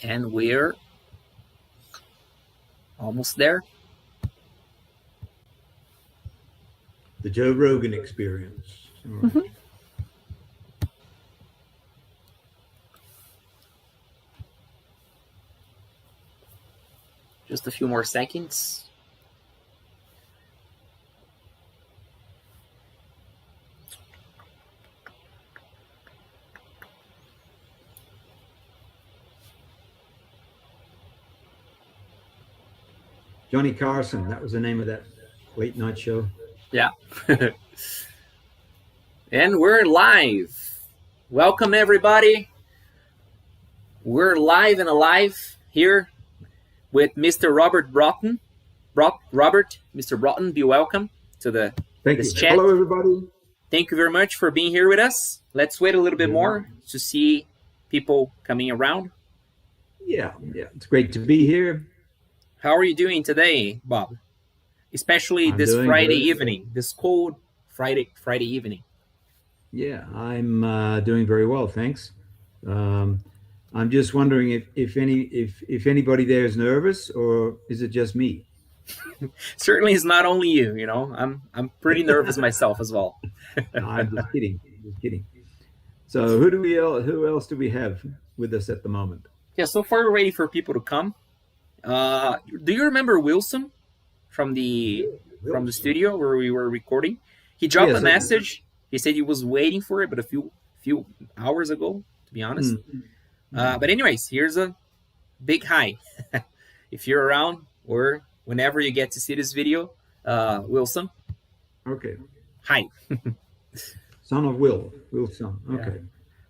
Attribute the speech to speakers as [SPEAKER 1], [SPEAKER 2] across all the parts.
[SPEAKER 1] And we're almost there.
[SPEAKER 2] The Joe Rogan experience. Right.
[SPEAKER 1] Mm-hmm. Just a few more seconds.
[SPEAKER 2] Johnny Carson, that was the name of that late night show.
[SPEAKER 1] Yeah. And we're live. Welcome, everybody. We're live and alive here with Mr. Robert Broughton. Robert, Mr. Broughton, be welcome to this chat.
[SPEAKER 2] Hello, everybody.
[SPEAKER 1] Thank you very much for being here with us. Let's wait a little bit more to see people coming around.
[SPEAKER 2] Yeah, it's great to be here.
[SPEAKER 1] How are you doing today, Bob? Especially this Friday evening, this cold Friday evening.
[SPEAKER 2] Yeah, I'm doing very well, thanks. I'm just wondering if anybody there is nervous, or is it just me?
[SPEAKER 1] Certainly, it's not only you. You know, I'm pretty nervous myself as well.
[SPEAKER 2] No, I'm just kidding. So, who else do we have with us at the moment?
[SPEAKER 1] Yeah, so far we're waiting for people to come. Do you remember Wilson from the studio where we were recording? He dropped a message. He said he was waiting for it, but a few hours ago, to be honest. But anyways, here's a big hi. If you're around or whenever you get to see this video, Wilson.
[SPEAKER 2] Okay.
[SPEAKER 1] Hi.
[SPEAKER 2] Son of Wilson. Okay.
[SPEAKER 1] Yeah.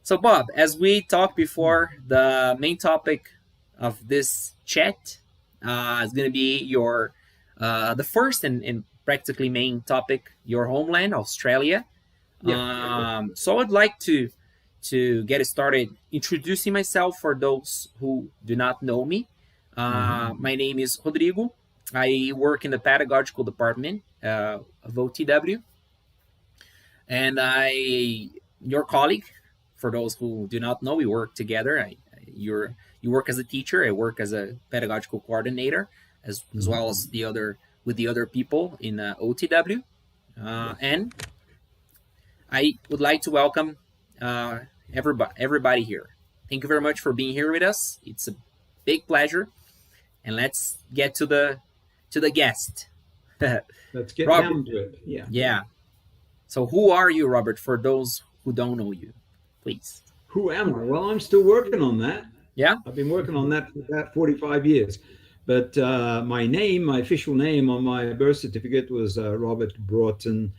[SPEAKER 1] So Bob, as we talked before, the main topic of this chat is going to be your the first and practically main topic, your homeland, Australia. Yeah. So I'd like to get started introducing myself for those who do not know me. My name is Rodrigo. I work in the pedagogical department of OTW, and your colleague. For those who do not know, we work together. You work as a teacher. I work as a pedagogical coordinator, as well as the other people in OTW. And I would like to welcome everybody here. Thank you very much for being here with us. It's a big pleasure. And let's get to the guest.
[SPEAKER 2] Let's get
[SPEAKER 1] Robert,
[SPEAKER 2] down to it. Yeah.
[SPEAKER 1] So who are you, Robert, for those who don't know you? Please.
[SPEAKER 2] Who am I? Well, I'm still working on that.
[SPEAKER 1] Yeah.
[SPEAKER 2] I've been working on that for about 45 years. But my official name on my birth certificate was Robert Broughton.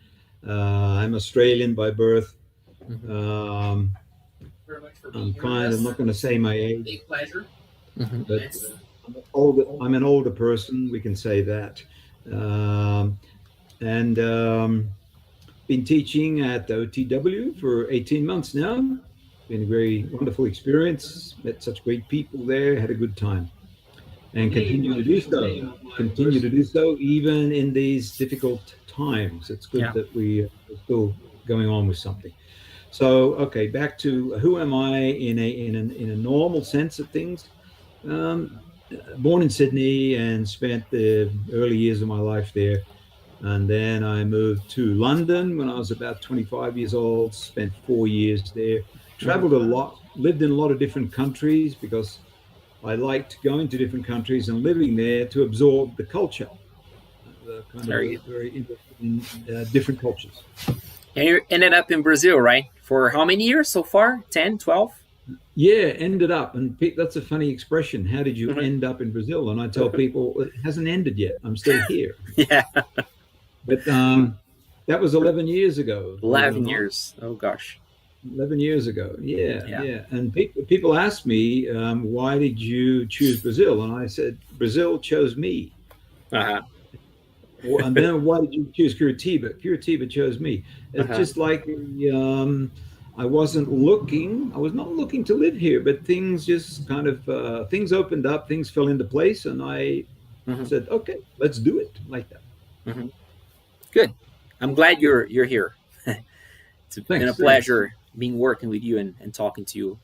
[SPEAKER 2] I'm Australian by birth. I'm not going to say my age.
[SPEAKER 1] Big pleasure.
[SPEAKER 2] But I'm an older person, we can say that. Been teaching at OTW for 18 months now. Been a very wonderful experience. Met such great people there. Had a good time, and continue to do so. Continue to do so even in these difficult times. It's good that we are still going on with something. So, okay, back to who am I in a normal sense of things. Born in Sydney and spent the early years of my life there. And then I moved to London when I was about 25 years old, spent 4 years there, traveled a lot, lived in a lot of different countries because I liked going to different countries and living there to absorb the culture. Very interested in different cultures.
[SPEAKER 1] And you ended up in Brazil, right? For how many years so far? 10, 12?
[SPEAKER 2] Yeah, ended up. And that's a funny expression. How did you end up in Brazil? And I tell people, it hasn't ended yet. I'm still here.
[SPEAKER 1] Yeah.
[SPEAKER 2] But that was 11 years ago.
[SPEAKER 1] 11 years. Oh, gosh.
[SPEAKER 2] 11 years ago. Yeah. And people ask me, why did you choose Brazil? And I said, Brazil chose me.
[SPEAKER 1] Uh-huh.
[SPEAKER 2] And then why did you choose Curitiba? Curitiba chose me. It's just like I was not looking to live here, but things just kind of, things opened up, things fell into place. And I said, okay, let's do it like that.
[SPEAKER 1] Mm-hmm. Good. I'm glad you're here. It's been a pleasure being working with you and talking to you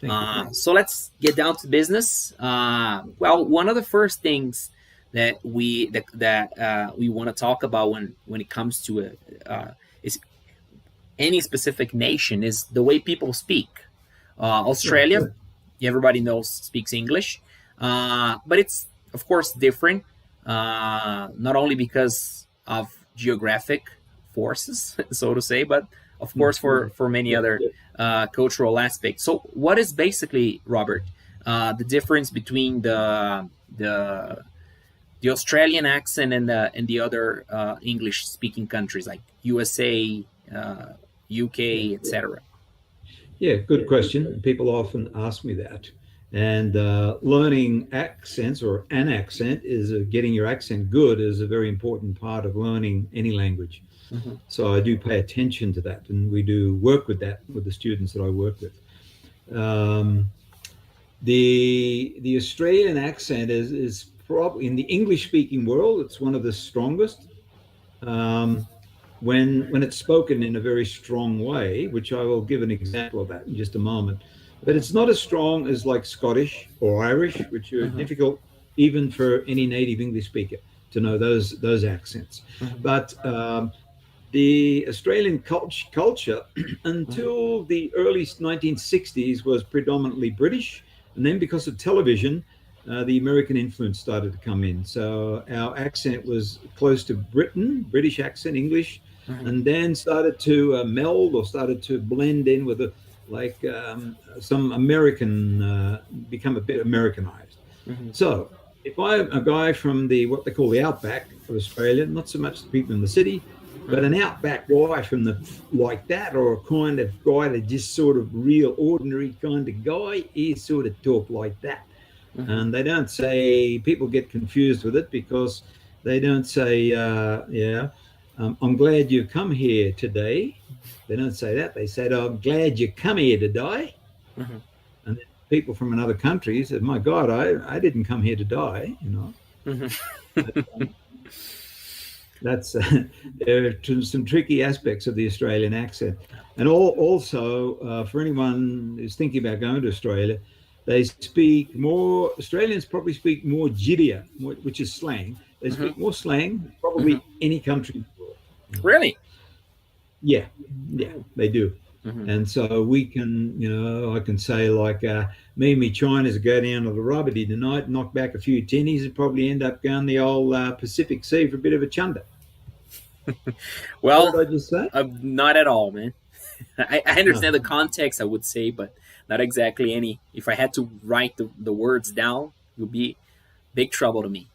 [SPEAKER 2] Thank you.
[SPEAKER 1] So let's get down to business. Well, one of the first things that we want to talk about when it comes to is any specific nation is the way people speak. Australia,
[SPEAKER 2] Sure.
[SPEAKER 1] everybody knows speaks English, but it's of course different. Not only because of geographic forces, so to say, but of course for many
[SPEAKER 2] Yeah,
[SPEAKER 1] other
[SPEAKER 2] yeah.
[SPEAKER 1] cultural aspects. So, what is basically, Robert, the difference between the Australian accent and the other English speaking countries like USA, UK, etc.?
[SPEAKER 2] Yeah, good question. People often ask me that. And learning accents or an accent is getting your accent good is a very important part of learning any language.
[SPEAKER 1] Mm-hmm.
[SPEAKER 2] So I do pay attention to that, and we do work with that with the students that I work with. Um, the Australian accent is probably in the English speaking world. It's one of the strongest. Um, when it's spoken in a very strong way, which I will give an example of that in just a moment. But it's not as strong as like Scottish or Irish, which are
[SPEAKER 1] Mm-hmm.
[SPEAKER 2] difficult even for any native English speaker to know those accents.
[SPEAKER 1] Mm-hmm.
[SPEAKER 2] But the Australian culture
[SPEAKER 1] Mm-hmm.
[SPEAKER 2] until the early 1960s was predominantly British, and then because of television, the American influence started to come in. So our accent was close to British accent, English,
[SPEAKER 1] Mm-hmm.
[SPEAKER 2] and then started to meld or started to blend in with some American, become a bit Americanized.
[SPEAKER 1] Mm-hmm.
[SPEAKER 2] So if I'm a guy from the what they call the outback of Australia, not so much the people in the city, but an outback guy from the like that, or a kind of guy that just sort of real ordinary kind of guy, he sort of talk like that.
[SPEAKER 1] Mm-hmm.
[SPEAKER 2] And they don't say, people get confused with it because they don't say, yeah, I'm glad you come here today. They don't say that. They said, oh, I'm glad you come here today.
[SPEAKER 1] Mm-hmm.
[SPEAKER 2] And then people from another country said, my God, I didn't come here to die, you know.
[SPEAKER 1] Mm-hmm.
[SPEAKER 2] That's there are some tricky aspects of the Australian accent, and also for anyone who's thinking about going to Australia, they speak more. Australians probably speak more Jiddia, which is slang. They
[SPEAKER 1] Mm-hmm.
[SPEAKER 2] speak more slang than
[SPEAKER 1] Mm-hmm.
[SPEAKER 2] probably any country in the world. You know.
[SPEAKER 1] Really?
[SPEAKER 2] Yeah, yeah, they do.
[SPEAKER 1] Mm-hmm.
[SPEAKER 2] And so we can, I can say like me and me Chinas go down to the Rubbity tonight, knock back a few tinnies, and probably end up going the old Pacific Sea for a bit of a chunder. What
[SPEAKER 1] Well,
[SPEAKER 2] did I just say?
[SPEAKER 1] not at all, man. I
[SPEAKER 2] No.
[SPEAKER 1] understand the context, I would say, but not exactly any. If I had to write the words down, it would be big trouble to me.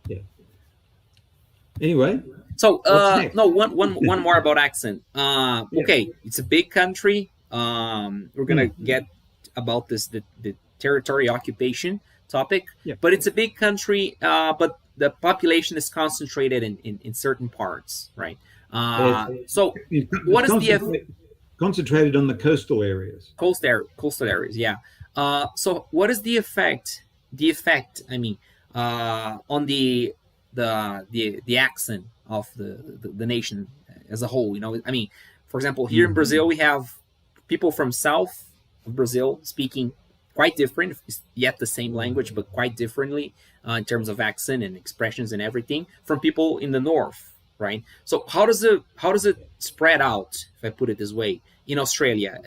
[SPEAKER 2] Yeah. Anyway,
[SPEAKER 1] So,
[SPEAKER 2] what's next?
[SPEAKER 1] no, one more about accent.
[SPEAKER 2] Yeah.
[SPEAKER 1] Okay, it's a big country. We're gonna get about the territory occupation topic,
[SPEAKER 2] Yeah.
[SPEAKER 1] but it's a big country. But the population is concentrated in certain parts, right? So, what is the
[SPEAKER 2] Concentrated on the coastal areas?
[SPEAKER 1] coastal areas? Yeah. So, what is the effect? The effect, I mean, on the accent of the nation as a whole. I mean, for example, here in Brazil, we have people from south of Brazil speaking quite different, yet the same language, but quite differently in terms of accent and expressions and everything from people in the north, right? So how does it spread out, if I put it this way, in Australia?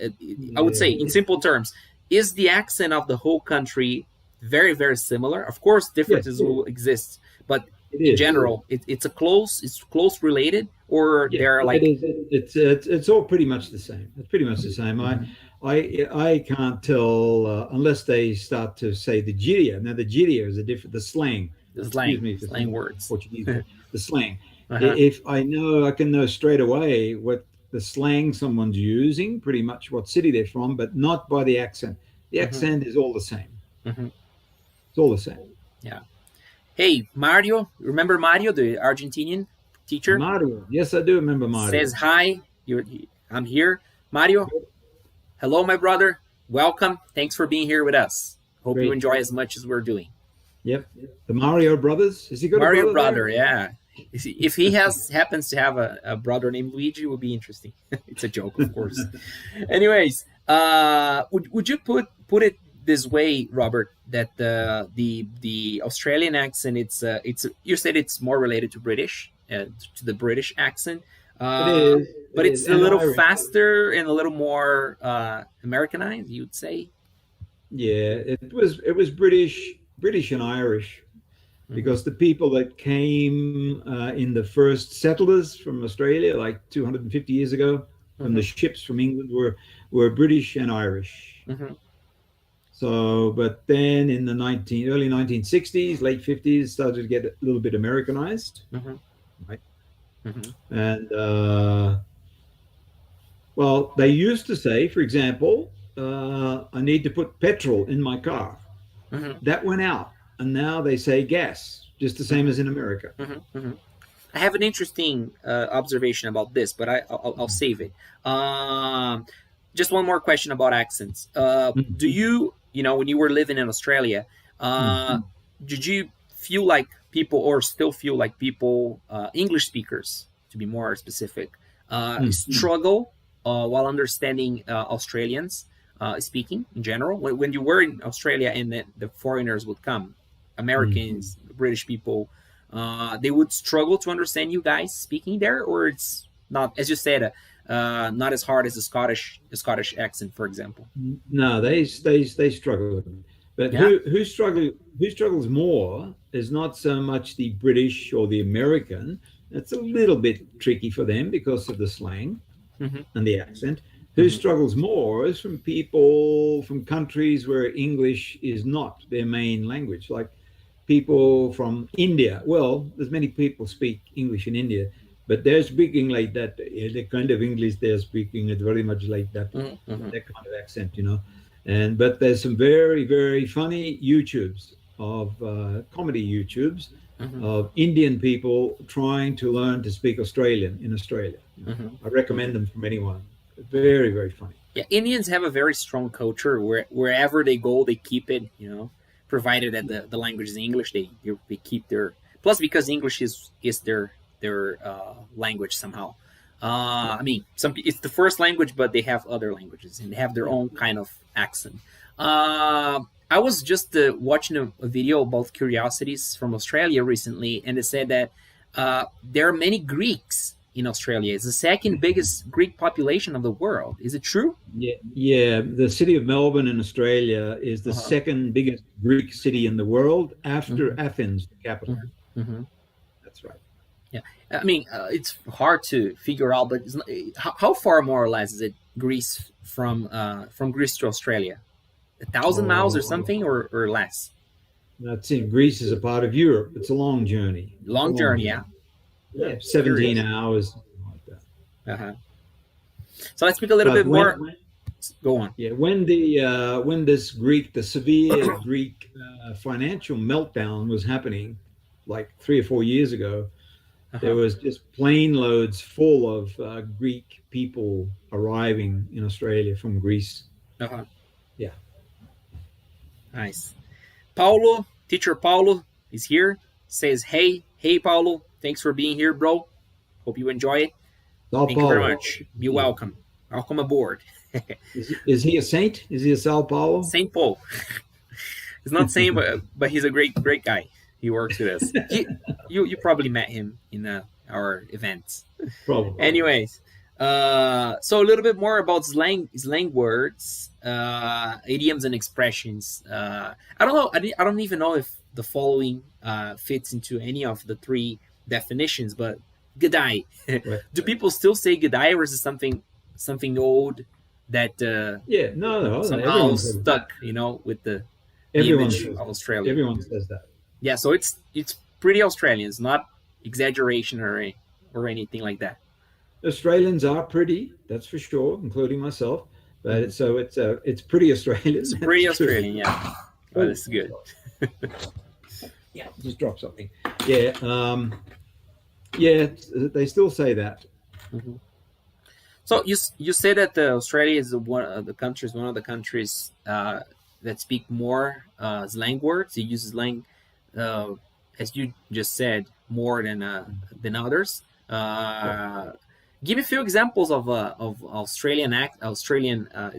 [SPEAKER 1] I would say, in simple terms, is the accent of the whole country very, very similar? Of course, differences will exist, but in general, it's close related, or
[SPEAKER 2] Yeah,
[SPEAKER 1] they're
[SPEAKER 2] it
[SPEAKER 1] like.
[SPEAKER 2] is. It's all pretty much the same. It's pretty much the same. I can't tell unless they start to say the Jiddia. Now the Jiddia is a different the slang.
[SPEAKER 1] The
[SPEAKER 2] Excuse me for
[SPEAKER 1] slang words.
[SPEAKER 2] Portuguese. The slang.
[SPEAKER 1] Uh-huh.
[SPEAKER 2] If I can know straight away what the slang someone's using, pretty much what city they're from, but not by the accent. The accent is all the same.
[SPEAKER 1] Mm-hmm.
[SPEAKER 2] It's all the same.
[SPEAKER 1] Yeah. Hey, Mario, remember Mario, the Argentinian teacher?
[SPEAKER 2] Mario. Yes, I do remember Mario.
[SPEAKER 1] Says hi. I'm here. Mario, hello, my brother. Welcome. Thanks for being here with us. Hope you enjoy as much as we're doing.
[SPEAKER 2] Yep. The Mario brothers. Has he got
[SPEAKER 1] Mario
[SPEAKER 2] a brother?
[SPEAKER 1] Yeah. If he happens to have a brother named Luigi, it would be interesting. It's a joke, of course. Anyways, would you put put it this way, Robert, that the Australian accent, it's you said it's more related to British, to the British accent,
[SPEAKER 2] It
[SPEAKER 1] uh,
[SPEAKER 2] is. It
[SPEAKER 1] but
[SPEAKER 2] is.
[SPEAKER 1] it's a
[SPEAKER 2] And
[SPEAKER 1] little
[SPEAKER 2] Irish.
[SPEAKER 1] faster and a little more Americanized, you'd say.
[SPEAKER 2] Yeah, it was British and Irish,
[SPEAKER 1] Hmm.
[SPEAKER 2] because the people that came in the first settlers from Australia, like 250 years ago, from the
[SPEAKER 1] Hmm.
[SPEAKER 2] ships from England, were British and Irish.
[SPEAKER 1] Hmm.
[SPEAKER 2] So, but then in the early 1960s, late 50s, started to get a little bit Americanized,
[SPEAKER 1] Hmm.
[SPEAKER 2] right?
[SPEAKER 1] Hmm.
[SPEAKER 2] And well, they used to say, for example, I need to put petrol in my car.
[SPEAKER 1] Hmm.
[SPEAKER 2] That went out, and now they say gas, just the same
[SPEAKER 1] Hmm.
[SPEAKER 2] as in America.
[SPEAKER 1] Hmm. Hmm. I have an interesting observation about this, but I'll save it. Um, just one more question about accents. Do
[SPEAKER 2] Mhm.
[SPEAKER 1] you know, when you were living in Australia, uh,
[SPEAKER 2] Mhm.
[SPEAKER 1] did you feel like people, or still feel like people, English speakers, to be more specific,
[SPEAKER 2] Mhm.
[SPEAKER 1] struggle while understanding Australians speaking in general? When you were in Australia and the foreigners would come,
[SPEAKER 2] Mhm.
[SPEAKER 1] Americans, British people, they would struggle to understand you guys speaking there, or it's not, as you said, not as hard as a Scottish accent, for example.
[SPEAKER 2] No, they struggle. But
[SPEAKER 1] Yeah.
[SPEAKER 2] who struggles more is not so much the British or the American. It's a little bit tricky for them because of the slang
[SPEAKER 1] Mm-hmm.
[SPEAKER 2] and the accent. Who
[SPEAKER 1] Mm-hmm.
[SPEAKER 2] struggles more is from people from countries where English is not their main language, like people from India. Well, there's many people speak English in India, but they're speaking like that. The kind of English they're speaking is very much like that,
[SPEAKER 1] Mm-hmm. Mm-hmm.
[SPEAKER 2] that kind of accent. And but there's some very very funny YouTubes of comedy YouTubes
[SPEAKER 1] Mm-hmm.
[SPEAKER 2] of Indian people trying to learn to speak Australian in Australia.
[SPEAKER 1] Mm-hmm.
[SPEAKER 2] I recommend them from anyone. Very very funny.
[SPEAKER 1] Yeah, Indians have a very strong culture where wherever they go, they keep it. You know, provided that the language is English, they keep their, plus because English is their language somehow.
[SPEAKER 2] Yeah.
[SPEAKER 1] I mean, it's the first language, but they have other languages and they have their
[SPEAKER 2] Yeah.
[SPEAKER 1] own kind of accent. I was just watching a video about curiosities from Australia recently, and it said that there are many Greeks in Australia. It's the second biggest Greek population of the world. Is it true?
[SPEAKER 2] Yeah, yeah. The city of Melbourne in Australia is the
[SPEAKER 1] Uh-huh.
[SPEAKER 2] second biggest Greek city in the world
[SPEAKER 1] Mm-hmm.
[SPEAKER 2] after Athens, the capital.
[SPEAKER 1] Mm-hmm. Mm-hmm.
[SPEAKER 2] That's right.
[SPEAKER 1] Yeah, I mean, it's hard to figure out, but it's not, how far more or less is it Greece from Greece to Australia? 1,000 miles or
[SPEAKER 2] Oh,
[SPEAKER 1] something, or less?
[SPEAKER 2] that's it. Greece is a part of Europe. It's a long journey. It's a
[SPEAKER 1] Long
[SPEAKER 2] long
[SPEAKER 1] journey,
[SPEAKER 2] journey.
[SPEAKER 1] yeah. Yeah,
[SPEAKER 2] Yeah, 17
[SPEAKER 1] curious.
[SPEAKER 2] hours, something like that.
[SPEAKER 1] Uh-huh. So let's speak a little
[SPEAKER 2] But
[SPEAKER 1] bit more. Go on.
[SPEAKER 2] yeah, when this the severe Greek financial meltdown was happening, like 3 or 4 years ago, there
[SPEAKER 1] Uh-huh.
[SPEAKER 2] was just plane loads full of Greek people arriving in Australia from Greece.
[SPEAKER 1] Uh-huh.
[SPEAKER 2] Yeah.
[SPEAKER 1] Nice. Paulo, teacher Paulo is here. Says, hey, Paulo. Thanks for being here, bro. Hope you enjoy it.
[SPEAKER 2] Sao
[SPEAKER 1] Thank you very
[SPEAKER 2] Paulo.
[SPEAKER 1] much. Be welcome. Welcome aboard.
[SPEAKER 2] Is he a saint? Is he a Sao Paulo?
[SPEAKER 1] Saint Paul. He's not Saint, but he's a great guy. He works with us. You probably met him in our events.
[SPEAKER 2] Probably.
[SPEAKER 1] Anyways, so a little bit more about slang words, idioms and expressions. I don't know. I don't even know if the following fits into any of the three definitions, but "g'day."
[SPEAKER 2] Right.
[SPEAKER 1] Do people still say "g'day," or is it something old that
[SPEAKER 2] Yeah. No. No.
[SPEAKER 1] somehow
[SPEAKER 2] Everyone says that.
[SPEAKER 1] stuck? You know, with the
[SPEAKER 2] Everyone
[SPEAKER 1] image
[SPEAKER 2] says
[SPEAKER 1] of
[SPEAKER 2] that.
[SPEAKER 1] Australia.
[SPEAKER 2] Everyone says that.
[SPEAKER 1] Yeah, so it's pretty Australian. It's not exaggeration or anything like that.
[SPEAKER 2] Australians are pretty, that's for sure, including myself. But
[SPEAKER 1] Mhm.
[SPEAKER 2] it's pretty
[SPEAKER 1] It's
[SPEAKER 2] Australian. That's
[SPEAKER 1] pretty
[SPEAKER 2] true.
[SPEAKER 1] Australian, yeah. Oh,
[SPEAKER 2] Oh,
[SPEAKER 1] that's good.
[SPEAKER 2] yeah. Just drop something. Yeah. Yeah. They still say that.
[SPEAKER 1] Mhm. So you say that Australia is one of the countries that speak more slang words. It uses slang, uh, as you just said, more than others.
[SPEAKER 2] Yeah.
[SPEAKER 1] Give me a few examples of Australian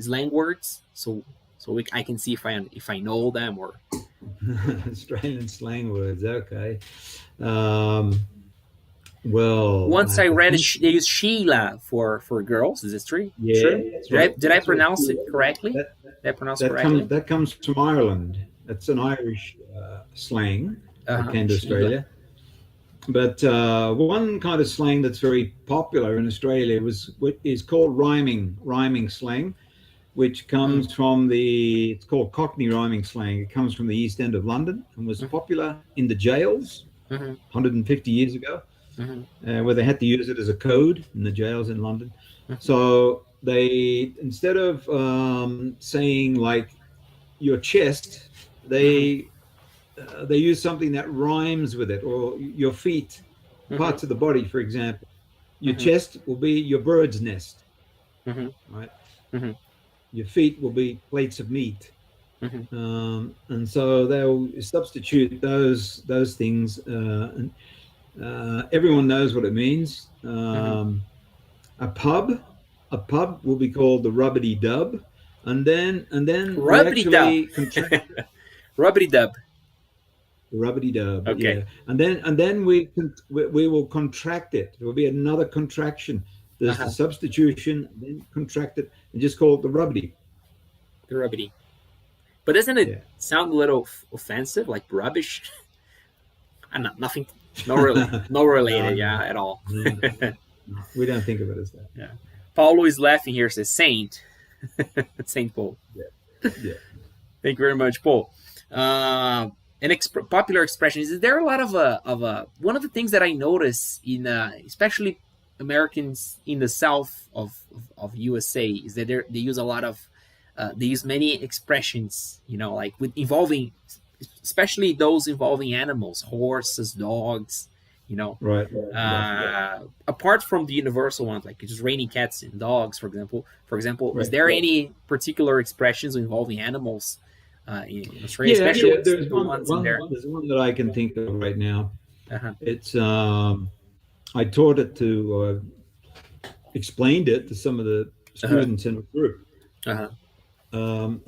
[SPEAKER 1] slang words, so so I can see if I know them or.
[SPEAKER 2] Australian slang words. Okay. Um, well,
[SPEAKER 1] Once
[SPEAKER 2] I
[SPEAKER 1] I read it,
[SPEAKER 2] think
[SPEAKER 1] they use Sheila for girls. Is this true?
[SPEAKER 2] yeah,
[SPEAKER 1] True.
[SPEAKER 2] that's
[SPEAKER 1] Did I
[SPEAKER 2] right.
[SPEAKER 1] did I
[SPEAKER 2] That's right.
[SPEAKER 1] pronounce it correctly?
[SPEAKER 2] That
[SPEAKER 1] Did I pronounce correctly?
[SPEAKER 2] that comes from Ireland. That's an Irish slang that came to
[SPEAKER 1] Sheila.
[SPEAKER 2] Australia. But one kind of slang that's very popular in Australia was what is called rhyming slang, which comes from it's called Cockney rhyming slang. It comes from the East End of London and was popular in the jails
[SPEAKER 1] Mm-hmm.
[SPEAKER 2] 150 years ago,
[SPEAKER 1] Mm-hmm.
[SPEAKER 2] where they had to use it as a code in the jails in London. So they, instead of saying like your chest, they use something that rhymes with it, or your feet,
[SPEAKER 1] Mm-hmm.
[SPEAKER 2] parts of the body, for example. Your
[SPEAKER 1] Mm-hmm.
[SPEAKER 2] chest will be your bird's nest,
[SPEAKER 1] Mm-hmm.
[SPEAKER 2] right?
[SPEAKER 1] Mm-hmm.
[SPEAKER 2] Your feet will be plates of meat.
[SPEAKER 1] Mm-hmm.
[SPEAKER 2] And so they'll substitute those things. And everyone knows what it means.
[SPEAKER 1] Mm-hmm.
[SPEAKER 2] A pub, a pub will be called the rubbity dub, and then we
[SPEAKER 1] Rubbity dub.
[SPEAKER 2] actually contract
[SPEAKER 1] Rubbity dub.
[SPEAKER 2] the rubbity dub,
[SPEAKER 1] Okay.
[SPEAKER 2] yeah, and then we will contract it. There will be another contraction. There's the substitution, then contract it, and just call it the rubbity.
[SPEAKER 1] The rubbity. But doesn't it
[SPEAKER 2] Yeah.
[SPEAKER 1] sound a little offensive, like rubbish? I'm not nothing. No really, no related,
[SPEAKER 2] No,
[SPEAKER 1] at all.
[SPEAKER 2] no, we don't think of it as that.
[SPEAKER 1] Yeah. Paulo is laughing here. Says Saint, Saint Paul.
[SPEAKER 2] Yeah.
[SPEAKER 1] Thank you very much, Paul. Popular expression is there a lot of one of the things that I notice in especially Americans in the south of USA is that they use a lot of they use many expressions, like with involving, especially those involving animals, horses, dogs,
[SPEAKER 2] Right.
[SPEAKER 1] apart from the universal ones like just raining cats and dogs, for example.
[SPEAKER 2] Right.
[SPEAKER 1] Is there any particular expressions involving animals in Australia, especially
[SPEAKER 2] Yeah. There's
[SPEAKER 1] the ones in there?
[SPEAKER 2] there's one that I can think of right now.
[SPEAKER 1] Uh-huh.
[SPEAKER 2] It's I taught it to explained it to some of the students in the group.
[SPEAKER 1] Uh-huh.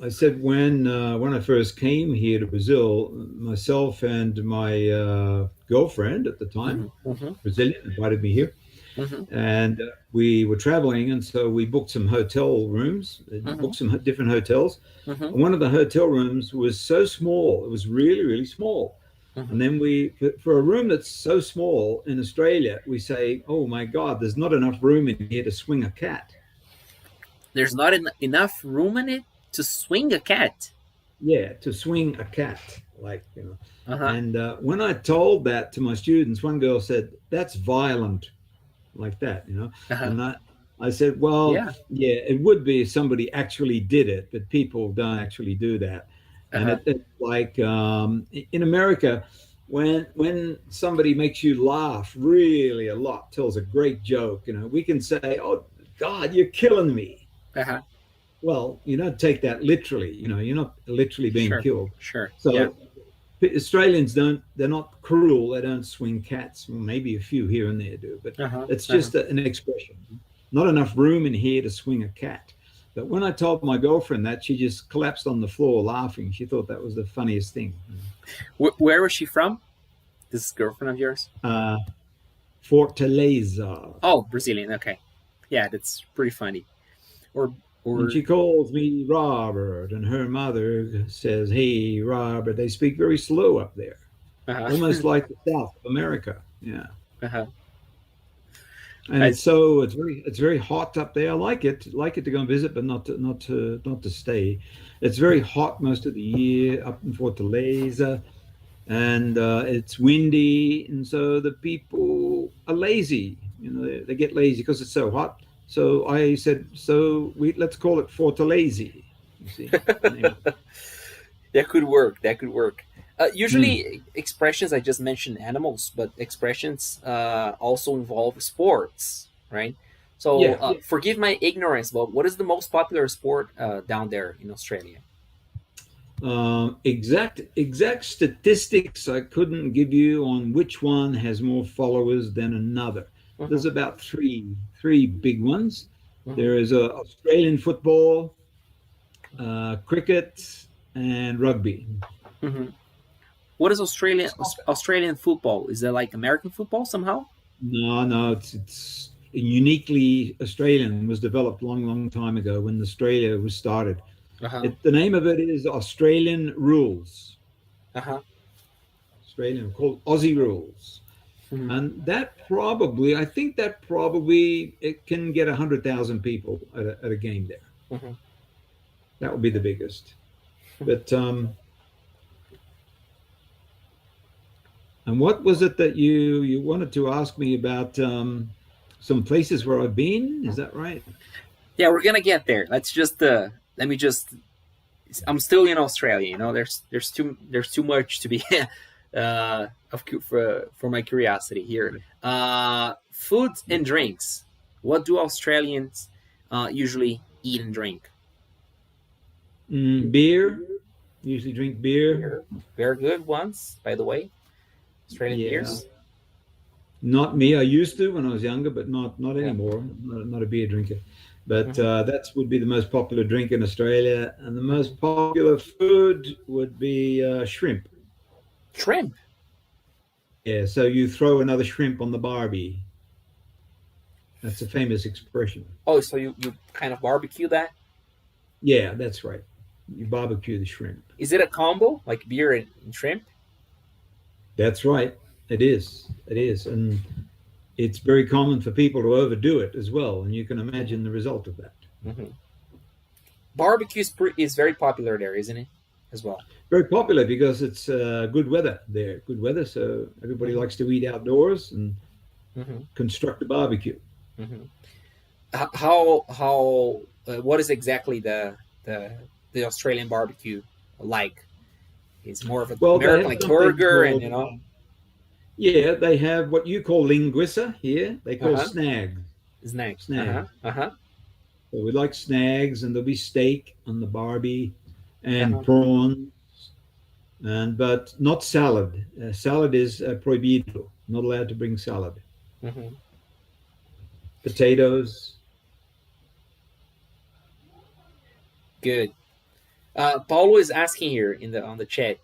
[SPEAKER 2] I said when I first came here to Brazil, myself and my girlfriend at the time, Brazilian, invited me here, and we were traveling, and so we booked some hotel rooms, booked some different hotels. And one of the hotel rooms was so small; it was really, really small. And then for a room that's so small in Australia, we say, "Oh my God, there's not enough room in here to swing a cat."
[SPEAKER 1] There's not enough room in it to swing a cat.
[SPEAKER 2] Yeah, to swing a cat, And when I told that to my students, one girl said, "That's violent," like that, And I said, "Well, yeah, it would be if somebody actually did it, but people don't actually do that." And it's like in America, when somebody makes you laugh really a lot, tells a great joke, we can say, "Oh God, you're killing me." Well, you don't take that literally. You're not literally being killed.
[SPEAKER 1] Sure.
[SPEAKER 2] So Australians they're not cruel. They don't swing cats. Well, maybe a few here and there do, but it's just an expression. Not enough room in here to swing a cat. But when I told my girlfriend that, she just collapsed on the floor laughing. She thought that was the funniest thing.
[SPEAKER 1] Where was she from? This girlfriend of yours?
[SPEAKER 2] Fortaleza.
[SPEAKER 1] Oh, Brazilian. Okay. Yeah, that's pretty funny.
[SPEAKER 2] And she calls me Robert, and her mother says, "Hey, Robert." They speak very slow up there, almost like the South of America. Yeah. And it's very hot up there. I like it to go and visit, but not to stay. It's very hot most of the year up in Fortaleza, and it's windy, and so the people are lazy. They get lazy because it's so hot. So I said, let's call it Fortaleza. You see,
[SPEAKER 1] that could work. Usually, expressions, I just mentioned animals, but expressions also involve sports, right? So forgive my ignorance, but what is the most popular sport down there in Australia?
[SPEAKER 2] Exact statistics I couldn't give you on which one has more followers than another. There's about three big ones. There is Australian football, cricket, and rugby.
[SPEAKER 1] Mm-hmm. What is Australian football? Is it like American football somehow?
[SPEAKER 2] No, it's uniquely Australian. Was developed long time ago when Australia was started.
[SPEAKER 1] Uh-huh.
[SPEAKER 2] The name of it is Australian rules.
[SPEAKER 1] Uh-huh.
[SPEAKER 2] Australian, called Aussie rules.
[SPEAKER 1] Mm-hmm.
[SPEAKER 2] And I think that it can get 100,000 people at a game there.
[SPEAKER 1] Mm-hmm.
[SPEAKER 2] That would be the biggest. But and what was it that you wanted to ask me about? Some places where I've been. Is that right?
[SPEAKER 1] Yeah, we're gonna get there. Let's just let me just. I'm still in Australia. There's too much to be for my curiosity here. Food and drinks. What do Australians usually eat and drink?
[SPEAKER 2] Beer. Usually drink beer.
[SPEAKER 1] Very good ones, by the way. Australian beers.
[SPEAKER 2] Not me. I used to when I was younger, but not anymore. Not a beer drinker. But that would be the most popular drink in Australia, and the most popular food would be shrimp.
[SPEAKER 1] Shrimp.
[SPEAKER 2] Yeah. So you throw another shrimp on the barbie. That's a famous expression.
[SPEAKER 1] Oh, so you kind of barbecue that?
[SPEAKER 2] Yeah, that's right. You barbecue the shrimp.
[SPEAKER 1] Is it a combo like beer and shrimp?
[SPEAKER 2] That's right. It is, and it's very common for people to overdo it as well, and you can imagine the result of that.
[SPEAKER 1] Mm-hmm. Barbecue is very popular there, isn't it? As well.
[SPEAKER 2] Very popular because it's good weather there. Good weather, so everybody likes to eat outdoors and construct a barbecue.
[SPEAKER 1] Mm-hmm. How what is exactly the Australian barbecue like? It's more of American like burger, and
[SPEAKER 2] Yeah, they have what you call linguiça here. They call snags.
[SPEAKER 1] Snags.
[SPEAKER 2] So we like snags, and there'll be steak on the barbie, and prawns, but not salad. Salad is prohibido. Not allowed to bring salad.
[SPEAKER 1] Mm-hmm.
[SPEAKER 2] Potatoes.
[SPEAKER 1] Good. Paulo is asking here on the chat.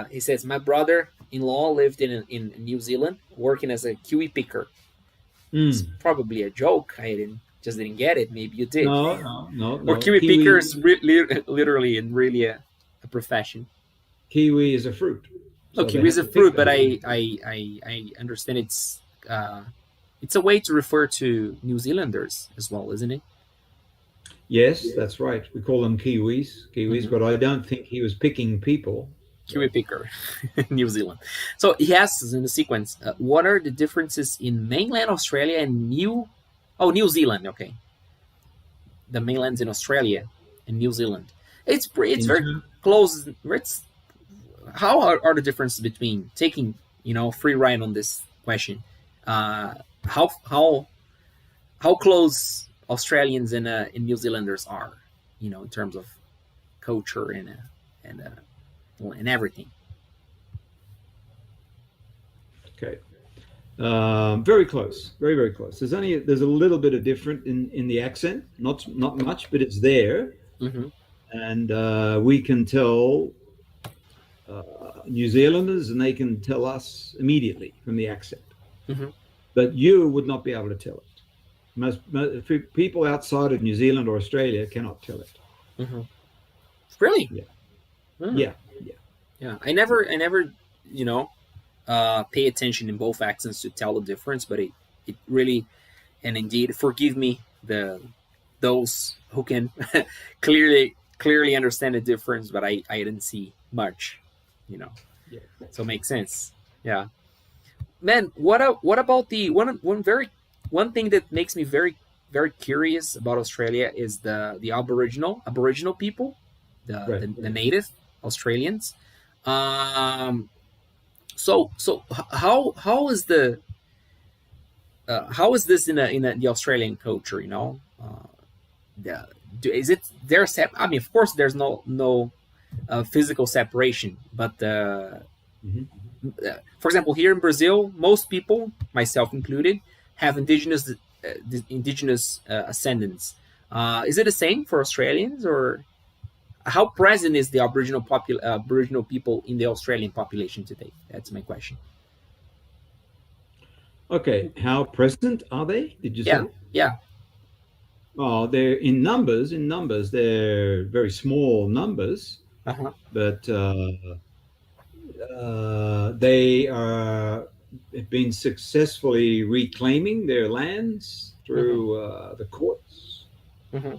[SPEAKER 1] He says, "My brother-in-law lived in New Zealand, working as a kiwi picker." It's probably a joke. I just didn't get it. Maybe you did.
[SPEAKER 2] No.
[SPEAKER 1] Or kiwi picker is literally and really a profession.
[SPEAKER 2] Kiwi is a fruit.
[SPEAKER 1] So kiwi is a fruit, but I understand it's a way to refer to New Zealanders as well, isn't it?
[SPEAKER 2] Yes, that's right. We call them Kiwis, but I don't think he was picking people.
[SPEAKER 1] Kiwi picker, New Zealand. So he asks in the sequence, what are the differences in mainland Australia and New Zealand? Okay, the mainland's in Australia and New Zealand. It's very close. How are the differences between taking free ride on this question? How close Australians and New Zealanders are, in terms of culture and everything.
[SPEAKER 2] Okay, very close, very close. There's a little bit of different in the accent, not much, but it's there, and we can tell New Zealanders, and they can tell us immediately from the accent, but you would not be able to tell it. Most people outside of New Zealand or Australia cannot tell it.
[SPEAKER 1] Really?
[SPEAKER 2] Yeah.
[SPEAKER 1] I never pay attention in both accents to tell the difference, but it really, and indeed, forgive me those who can clearly understand the difference, but I didn't see much, so it makes sense. Yeah, man. What about the one thing that makes me very, very curious about Australia is the Aboriginal people, the native Australians. So how is this in the Australian culture? Is it their I mean, of course, there's no physical separation, but for example, here in Brazil, most people, myself included, have indigenous ascendants. Is it the same for Australians, or how present is the Aboriginal people in the Australian population today? That's my question.
[SPEAKER 2] Okay, how present are they? Did you
[SPEAKER 1] Yeah,
[SPEAKER 2] say?
[SPEAKER 1] yeah.
[SPEAKER 2] Oh, they're in numbers. In numbers, they're very small numbers,
[SPEAKER 1] Uh-huh.
[SPEAKER 2] but they are have been successfully reclaiming their lands
[SPEAKER 1] Mm-hmm.
[SPEAKER 2] through the courts.
[SPEAKER 1] Mm-hmm.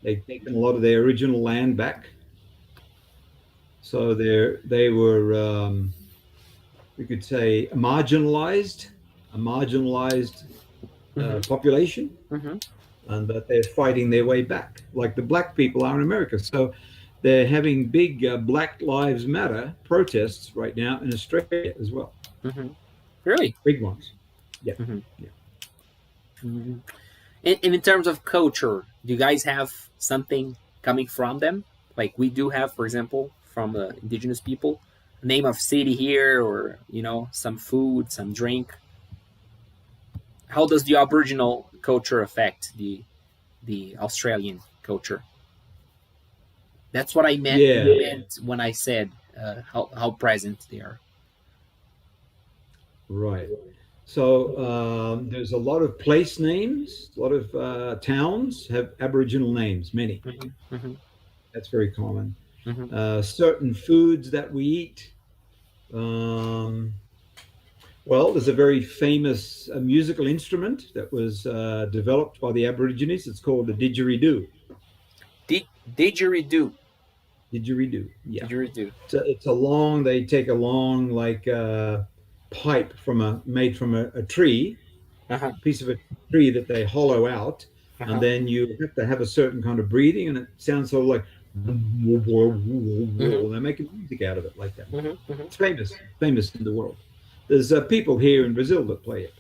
[SPEAKER 2] They've taken a lot of their original land back, so they were we could say a marginalized
[SPEAKER 1] Mm-hmm.
[SPEAKER 2] population,
[SPEAKER 1] Mm-hmm.
[SPEAKER 2] and that they're fighting their way back, like the black people are in America. So they're having big Black Lives Matter protests right now in Australia as well.
[SPEAKER 1] Mm-hmm. Really?
[SPEAKER 2] Big ones. Yeah.
[SPEAKER 1] Mm-hmm.
[SPEAKER 2] Yeah.
[SPEAKER 1] Mm-hmm. And in terms of culture, do you guys have something coming from them? Like we do have, for example, from the indigenous people, a name of city here, or some food, some drink. How does the Aboriginal culture affect the Australian culture? That's what I
[SPEAKER 2] Yeah.
[SPEAKER 1] meant when I said how present they are.
[SPEAKER 2] Right. So there's a lot of place names, a lot of towns have Aboriginal names, many.
[SPEAKER 1] Mm-hmm. Mm-hmm.
[SPEAKER 2] That's very common.
[SPEAKER 1] Mm-hmm.
[SPEAKER 2] Certain foods that we eat. Um, well, there's a very famous musical instrument that was developed by the Aborigines. It's called the didgeridoo.
[SPEAKER 1] Didgeridoo.
[SPEAKER 2] Didgeridoo. Yeah.
[SPEAKER 1] Didgeridoo.
[SPEAKER 2] It's a long. They take a long like pipe made from a tree,
[SPEAKER 1] Uh-huh.
[SPEAKER 2] piece of a tree that they hollow out,
[SPEAKER 1] Uh-huh.
[SPEAKER 2] and then you have to have a certain kind of breathing, and it sounds sort of like
[SPEAKER 1] Mm-hmm.
[SPEAKER 2] they're making music out of it like that.
[SPEAKER 1] Mm-hmm. Mm-hmm.
[SPEAKER 2] It's famous in the world. There's people here in Brazil that play it.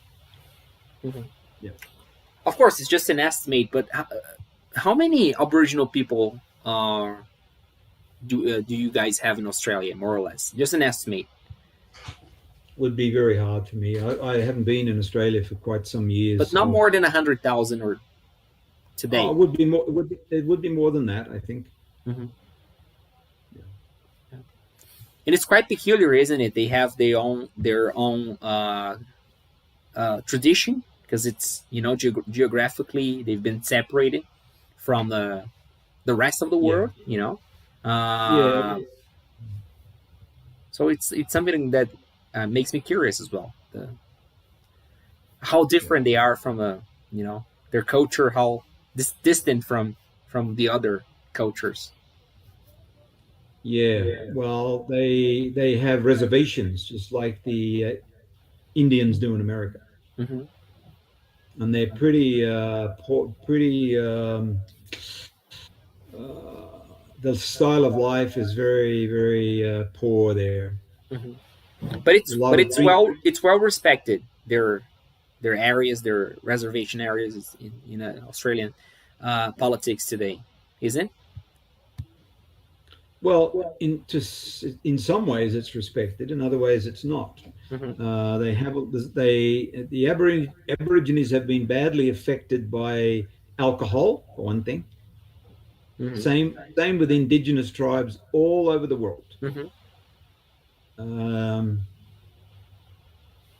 [SPEAKER 1] Mm-hmm.
[SPEAKER 2] Yeah.
[SPEAKER 1] Of course, it's just an estimate, but how many Aboriginal people do you guys have in Australia, more or less? Just an estimate.
[SPEAKER 2] Would be very hard for me. I haven't been in Australia for quite some years.
[SPEAKER 1] But not more than 100,000 or today.
[SPEAKER 2] It would be more. It would be more than that, I think.
[SPEAKER 1] Mm-hmm. Yeah. And it's quite peculiar, isn't it? They have their own tradition, because it's geographically they've been separated from the rest of the world.
[SPEAKER 2] Yeah.
[SPEAKER 1] So it's something that makes me curious as well. How different they are from their culture, how distant from the other cultures.
[SPEAKER 2] Yeah. Well, they have reservations, just like the Indians do in America,
[SPEAKER 1] Mm-hmm.
[SPEAKER 2] and they're pretty pretty. The style of life is very poor there.
[SPEAKER 1] Mm-hmm. But
[SPEAKER 2] A lot of
[SPEAKER 1] it's well respected. Their areas, their reservation areas in Australian politics today, isn't?
[SPEAKER 2] Well, in some ways it's respected, in other ways it's not.
[SPEAKER 1] Mm-hmm.
[SPEAKER 2] The Aborigines have been badly affected by alcohol, for one thing.
[SPEAKER 1] Mm-hmm.
[SPEAKER 2] Same with indigenous tribes all over the world.
[SPEAKER 1] Mm-hmm.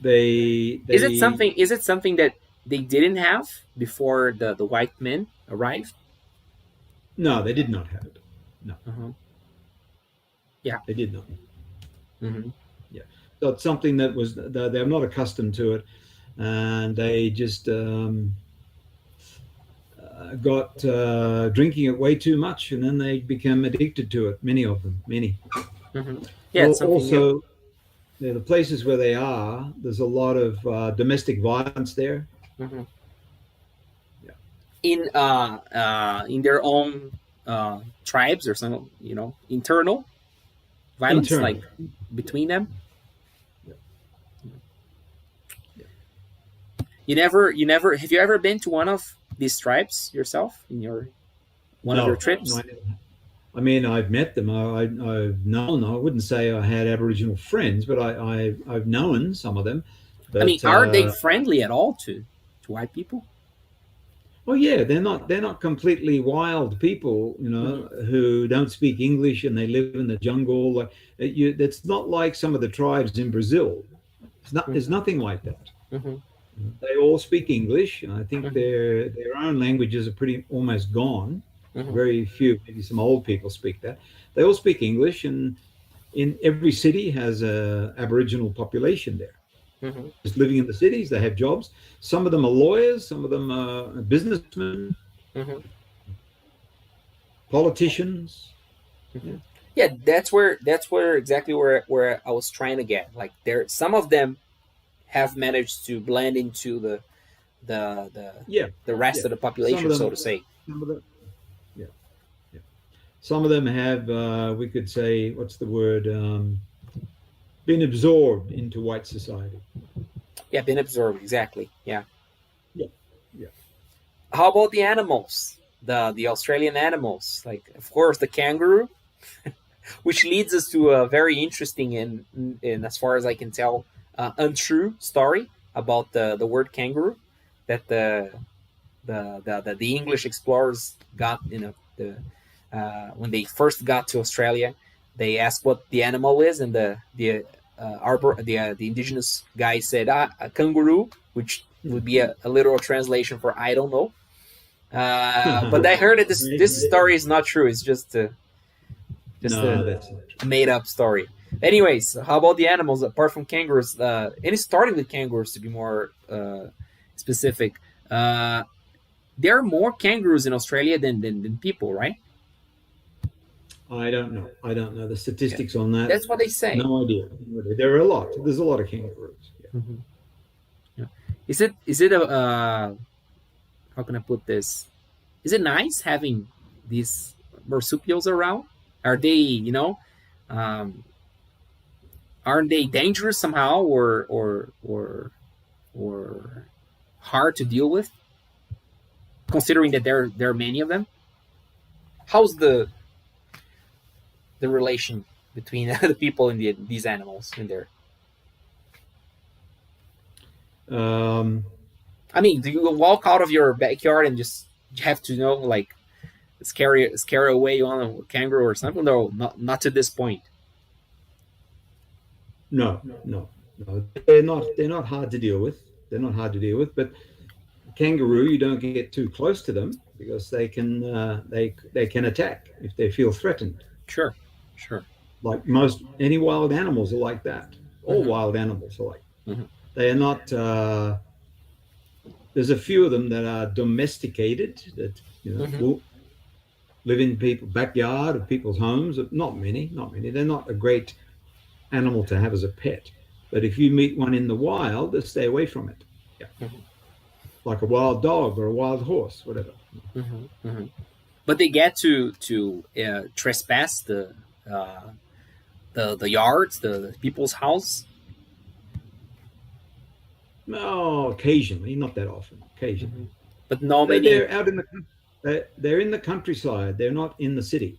[SPEAKER 1] Is it something? Is it something that they didn't have before the white men arrived?
[SPEAKER 2] No, they did not have it. No.
[SPEAKER 1] Uh-huh. Yeah,
[SPEAKER 2] they did not.
[SPEAKER 1] Mm-hmm.
[SPEAKER 2] Yeah, so it's something that was they're not accustomed to it, and they just got drinking it way too much, and then they become addicted to it. Many of them, many.
[SPEAKER 1] Mm-hmm. Yeah, it's
[SPEAKER 2] also. The places where they are, there's a lot of domestic violence there.
[SPEAKER 1] Mm-hmm. Yeah. In their own tribes, or some internal violence, like between them.
[SPEAKER 2] Yeah.
[SPEAKER 1] Yeah. You never have you ever been to one of these tribes yourself in your one of your trips?
[SPEAKER 2] No, I mean, I've met them. I've known. I wouldn't say I had Aboriginal friends, but I've known some of them. But,
[SPEAKER 1] I mean, are they friendly at all to white people?
[SPEAKER 2] Oh yeah, they're not completely wild people, who don't speak English and they live in the jungle. It's not like some of the tribes in Brazil. There's nothing like that.
[SPEAKER 1] Mm-hmm.
[SPEAKER 2] They all speak English, and I think
[SPEAKER 1] Mm-hmm.
[SPEAKER 2] their own languages are pretty almost gone.
[SPEAKER 1] Mm-hmm.
[SPEAKER 2] Very few, maybe some old people speak that. They all speak English, and in every city has a Aboriginal population there.
[SPEAKER 1] Mm-hmm.
[SPEAKER 2] Just living in the cities, they have jobs. Some of them are lawyers, some of them are businessmen,
[SPEAKER 1] Mm-hmm.
[SPEAKER 2] politicians.
[SPEAKER 1] Mm-hmm.
[SPEAKER 2] Yeah,
[SPEAKER 1] Yeah, that's where exactly where I was trying to get. Like there, some of them have managed to blend into the the
[SPEAKER 2] yeah,
[SPEAKER 1] the rest
[SPEAKER 2] yeah.
[SPEAKER 1] of the
[SPEAKER 2] Some of
[SPEAKER 1] population, so
[SPEAKER 2] them,
[SPEAKER 1] to say.
[SPEAKER 2] some of them, yeah, yeah. Some of them have, we could say, what's the word? Been absorbed into white society.
[SPEAKER 1] Yeah, been absorbed exactly. Yeah.
[SPEAKER 2] Yeah, yeah.
[SPEAKER 1] How about the animals? The Australian animals, like of course the kangaroo, which leads us to a very interesting and as far as I can tell, untrue story about the word kangaroo that the English explorers got. When they first got to Australia, they asked what the animal is, and the indigenous guy said a kangaroo, which would be a literal translation for I don't know. But I heard that this story is not true. It's just
[SPEAKER 2] No, that's not true.
[SPEAKER 1] a made up story. Anyways, how about the animals apart from kangaroos? And it's starting with kangaroos to be more specific. Uh, there are more kangaroos in Australia than people, right?
[SPEAKER 2] I don't know. I don't know the
[SPEAKER 1] Yeah.
[SPEAKER 2] statistics on that.
[SPEAKER 1] That's what they say.
[SPEAKER 2] No idea. There are a lot. There's a lot of kangaroos. Yeah.
[SPEAKER 1] Mm-hmm. Yeah. Is it a how can I put this? Is it nice having these marsupials around? Are they, um, aren't they dangerous somehow, or hard to deal with, considering that there are many of them? How's the relation between the people and these animals in there?
[SPEAKER 2] Um,
[SPEAKER 1] I mean, do you walk out of your backyard and just have to like scare away on a kangaroo or something? No, not to this point.
[SPEAKER 2] no, no, no. They're not hard to deal with. They're not hard to deal with. But kangaroo, you don't get too close to them because they can attack if they feel threatened.
[SPEAKER 1] Sure, sure.
[SPEAKER 2] Like most any wild animals are like that. All
[SPEAKER 1] Mm-hmm.
[SPEAKER 2] wild animals are like.
[SPEAKER 1] Mm-hmm.
[SPEAKER 2] They are not. There's a few of them that are domesticated that
[SPEAKER 1] Mm-hmm.
[SPEAKER 2] will live in people backyard of people's homes. Not many, not many. They're not a great animal to have as a pet. But if you meet one in the wild, just stay away from it. Yeah,
[SPEAKER 1] Mm-hmm.
[SPEAKER 2] like a wild dog or a wild horse, whatever.
[SPEAKER 1] Mm-hmm. Mm-hmm. But they get to trespass the yards, the people's house.
[SPEAKER 2] No, occasionally, not that often.
[SPEAKER 1] Mm-hmm.
[SPEAKER 2] Occasionally,
[SPEAKER 1] But no many.
[SPEAKER 2] they're out in the they're in the countryside. They're not in the city.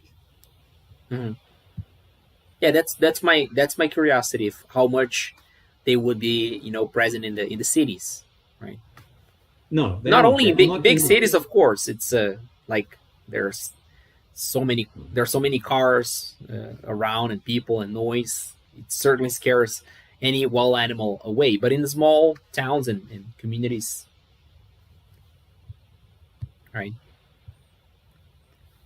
[SPEAKER 1] Mhm. Yeah, that's my curiosity of how much they would be present in the cities, right?
[SPEAKER 2] No, they're
[SPEAKER 1] Not
[SPEAKER 2] not
[SPEAKER 1] only in
[SPEAKER 2] there.
[SPEAKER 1] big
[SPEAKER 2] Not
[SPEAKER 1] big
[SPEAKER 2] in the
[SPEAKER 1] cities, of course. It's like there's so many cars around and people and noise. It certainly scares any wild animal away. But in the small towns and communities, right?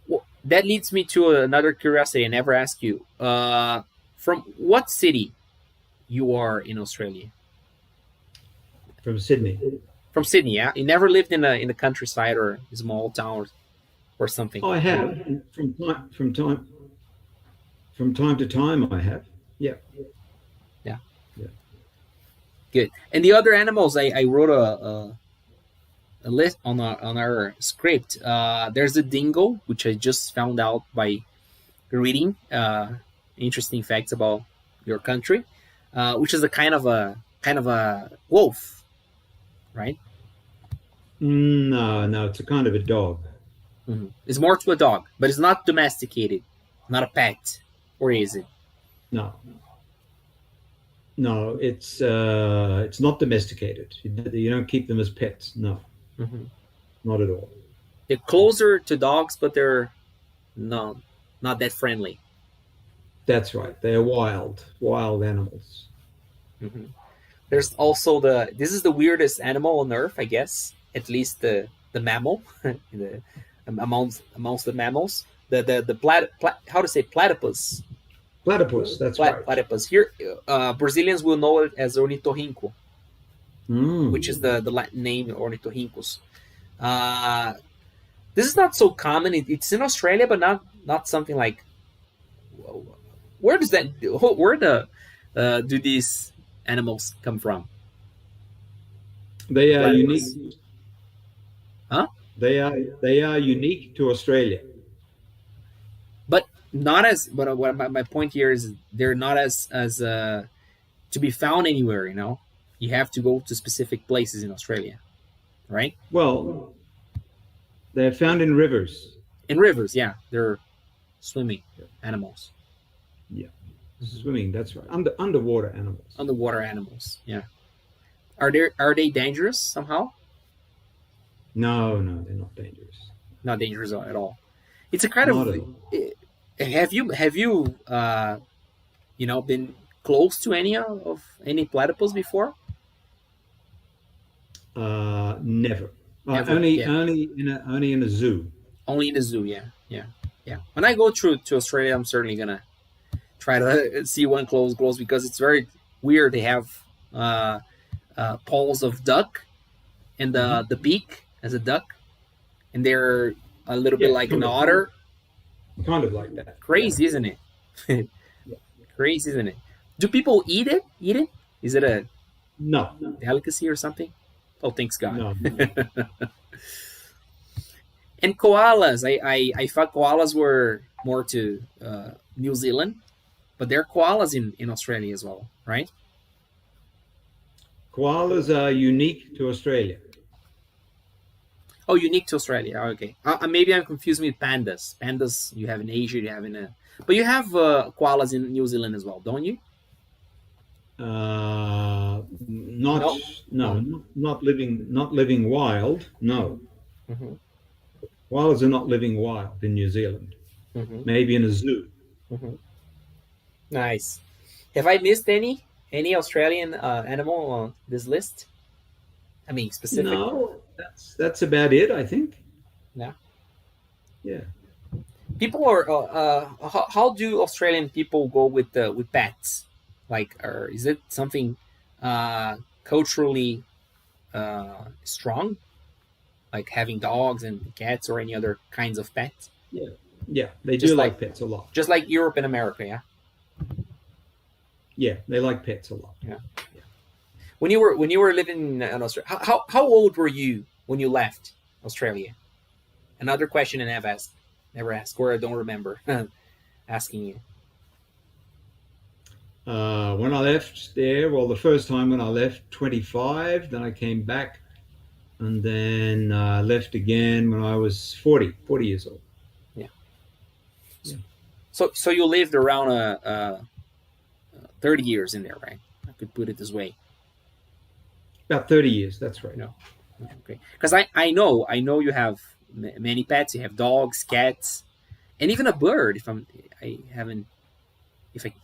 [SPEAKER 1] Well, that leads me to another curiosity I never asked you. From what city you are in Australia?
[SPEAKER 2] from Sydney.
[SPEAKER 1] From Sydney, yeah. You never lived in the countryside or a small town or something.
[SPEAKER 2] I have from time to time. I have. Yeah,
[SPEAKER 1] Yeah,
[SPEAKER 2] yeah.
[SPEAKER 1] good. And the other animals, I wrote a list on our script. There's a dingo, which I just found out by reading interesting facts about your country, which is a kind of a wolf, right?
[SPEAKER 2] No, no, it's a kind of a dog.
[SPEAKER 1] Mm-hmm. It's more to a dog, but it's not domesticated, not a pet, or is it?
[SPEAKER 2] No, no, it's not domesticated. You don't keep them as pets. No,
[SPEAKER 1] Mm-hmm.
[SPEAKER 2] not at all.
[SPEAKER 1] They're closer to dogs, but they're not that friendly.
[SPEAKER 2] That's right. They're wild animals.
[SPEAKER 1] Mm-hmm. There's also this is the weirdest animal on Earth, I guess. At least the mammal, amongst the mammals. How to say platypus?
[SPEAKER 2] Platypus. That's right.
[SPEAKER 1] Platypus. Here, Brazilians will know it as ornitorrinco, which is the Latin name ornithorhynchus. This is not so common. It's in Australia, but not something like. Where do these animals come from?
[SPEAKER 2] They are unique.
[SPEAKER 1] Huh?
[SPEAKER 2] They are unique to Australia.
[SPEAKER 1] But not as. But my point here is they're not as to be found anywhere. You know, you have to go to specific places in Australia, right?
[SPEAKER 2] Well, they're found in rivers.
[SPEAKER 1] In rivers, yeah, they're swimming animals.
[SPEAKER 2] Yeah, swimming. That's right. Underwater animals.
[SPEAKER 1] Underwater animals. Yeah. Are they dangerous somehow?
[SPEAKER 2] No, they're not dangerous.
[SPEAKER 1] Not dangerous at all. It's a kind of. Have you been close to any platypus before?
[SPEAKER 2] Never. Only in a zoo.
[SPEAKER 1] Only in a zoo, yeah. When I go to Australia, I'm certainly gonna try to see one close because it's very weird. They have paws of duck and the beak as a duck, and they're a little bit like an otter.
[SPEAKER 2] Kind of like that.
[SPEAKER 1] Crazy, isn't it? Crazy, isn't it? Do people eat it? Is it a delicacy or something? Oh, thanks God.
[SPEAKER 2] No.
[SPEAKER 1] And koalas, I thought koalas were more to New Zealand, but there are koalas in Australia as well, right?
[SPEAKER 2] Koalas are unique to Australia.
[SPEAKER 1] Oh, unique to Australia. Okay. Maybe I'm confusing with pandas. Pandas you have in Asia, but you have koalas in New Zealand as well, don't you?
[SPEAKER 2] Not living wild. No.
[SPEAKER 1] Mm-hmm.
[SPEAKER 2] Koalas are not living wild in New Zealand.
[SPEAKER 1] Mm-hmm.
[SPEAKER 2] Maybe in a zoo.
[SPEAKER 1] Mm-hmm. Nice. Have I missed any Australian animal on this list? I mean, specific.
[SPEAKER 2] No, that's about it, I think.
[SPEAKER 1] Yeah.
[SPEAKER 2] Yeah.
[SPEAKER 1] People are. How do Australian people go with pets? Like, is it something culturally strong, like having dogs and cats or any other kinds of pets?
[SPEAKER 2] Yeah, they do like pets a lot.
[SPEAKER 1] Just like Europe and America, yeah.
[SPEAKER 2] Yeah, they like pets a lot.
[SPEAKER 1] Yeah. When you were living in Australia, how old were you when you left Australia? Another question I never asked, or I don't remember asking you.
[SPEAKER 2] When I left there, well, the first time when I left, 25. Then I came back, and then left again when I was 40 years old.
[SPEAKER 1] Yeah. So you lived around 30 years in there, right? I could put it this way.
[SPEAKER 2] About 30 years. That's right.
[SPEAKER 1] No. Okay. Because I know you have many pets. You have dogs, cats, and even a bird. If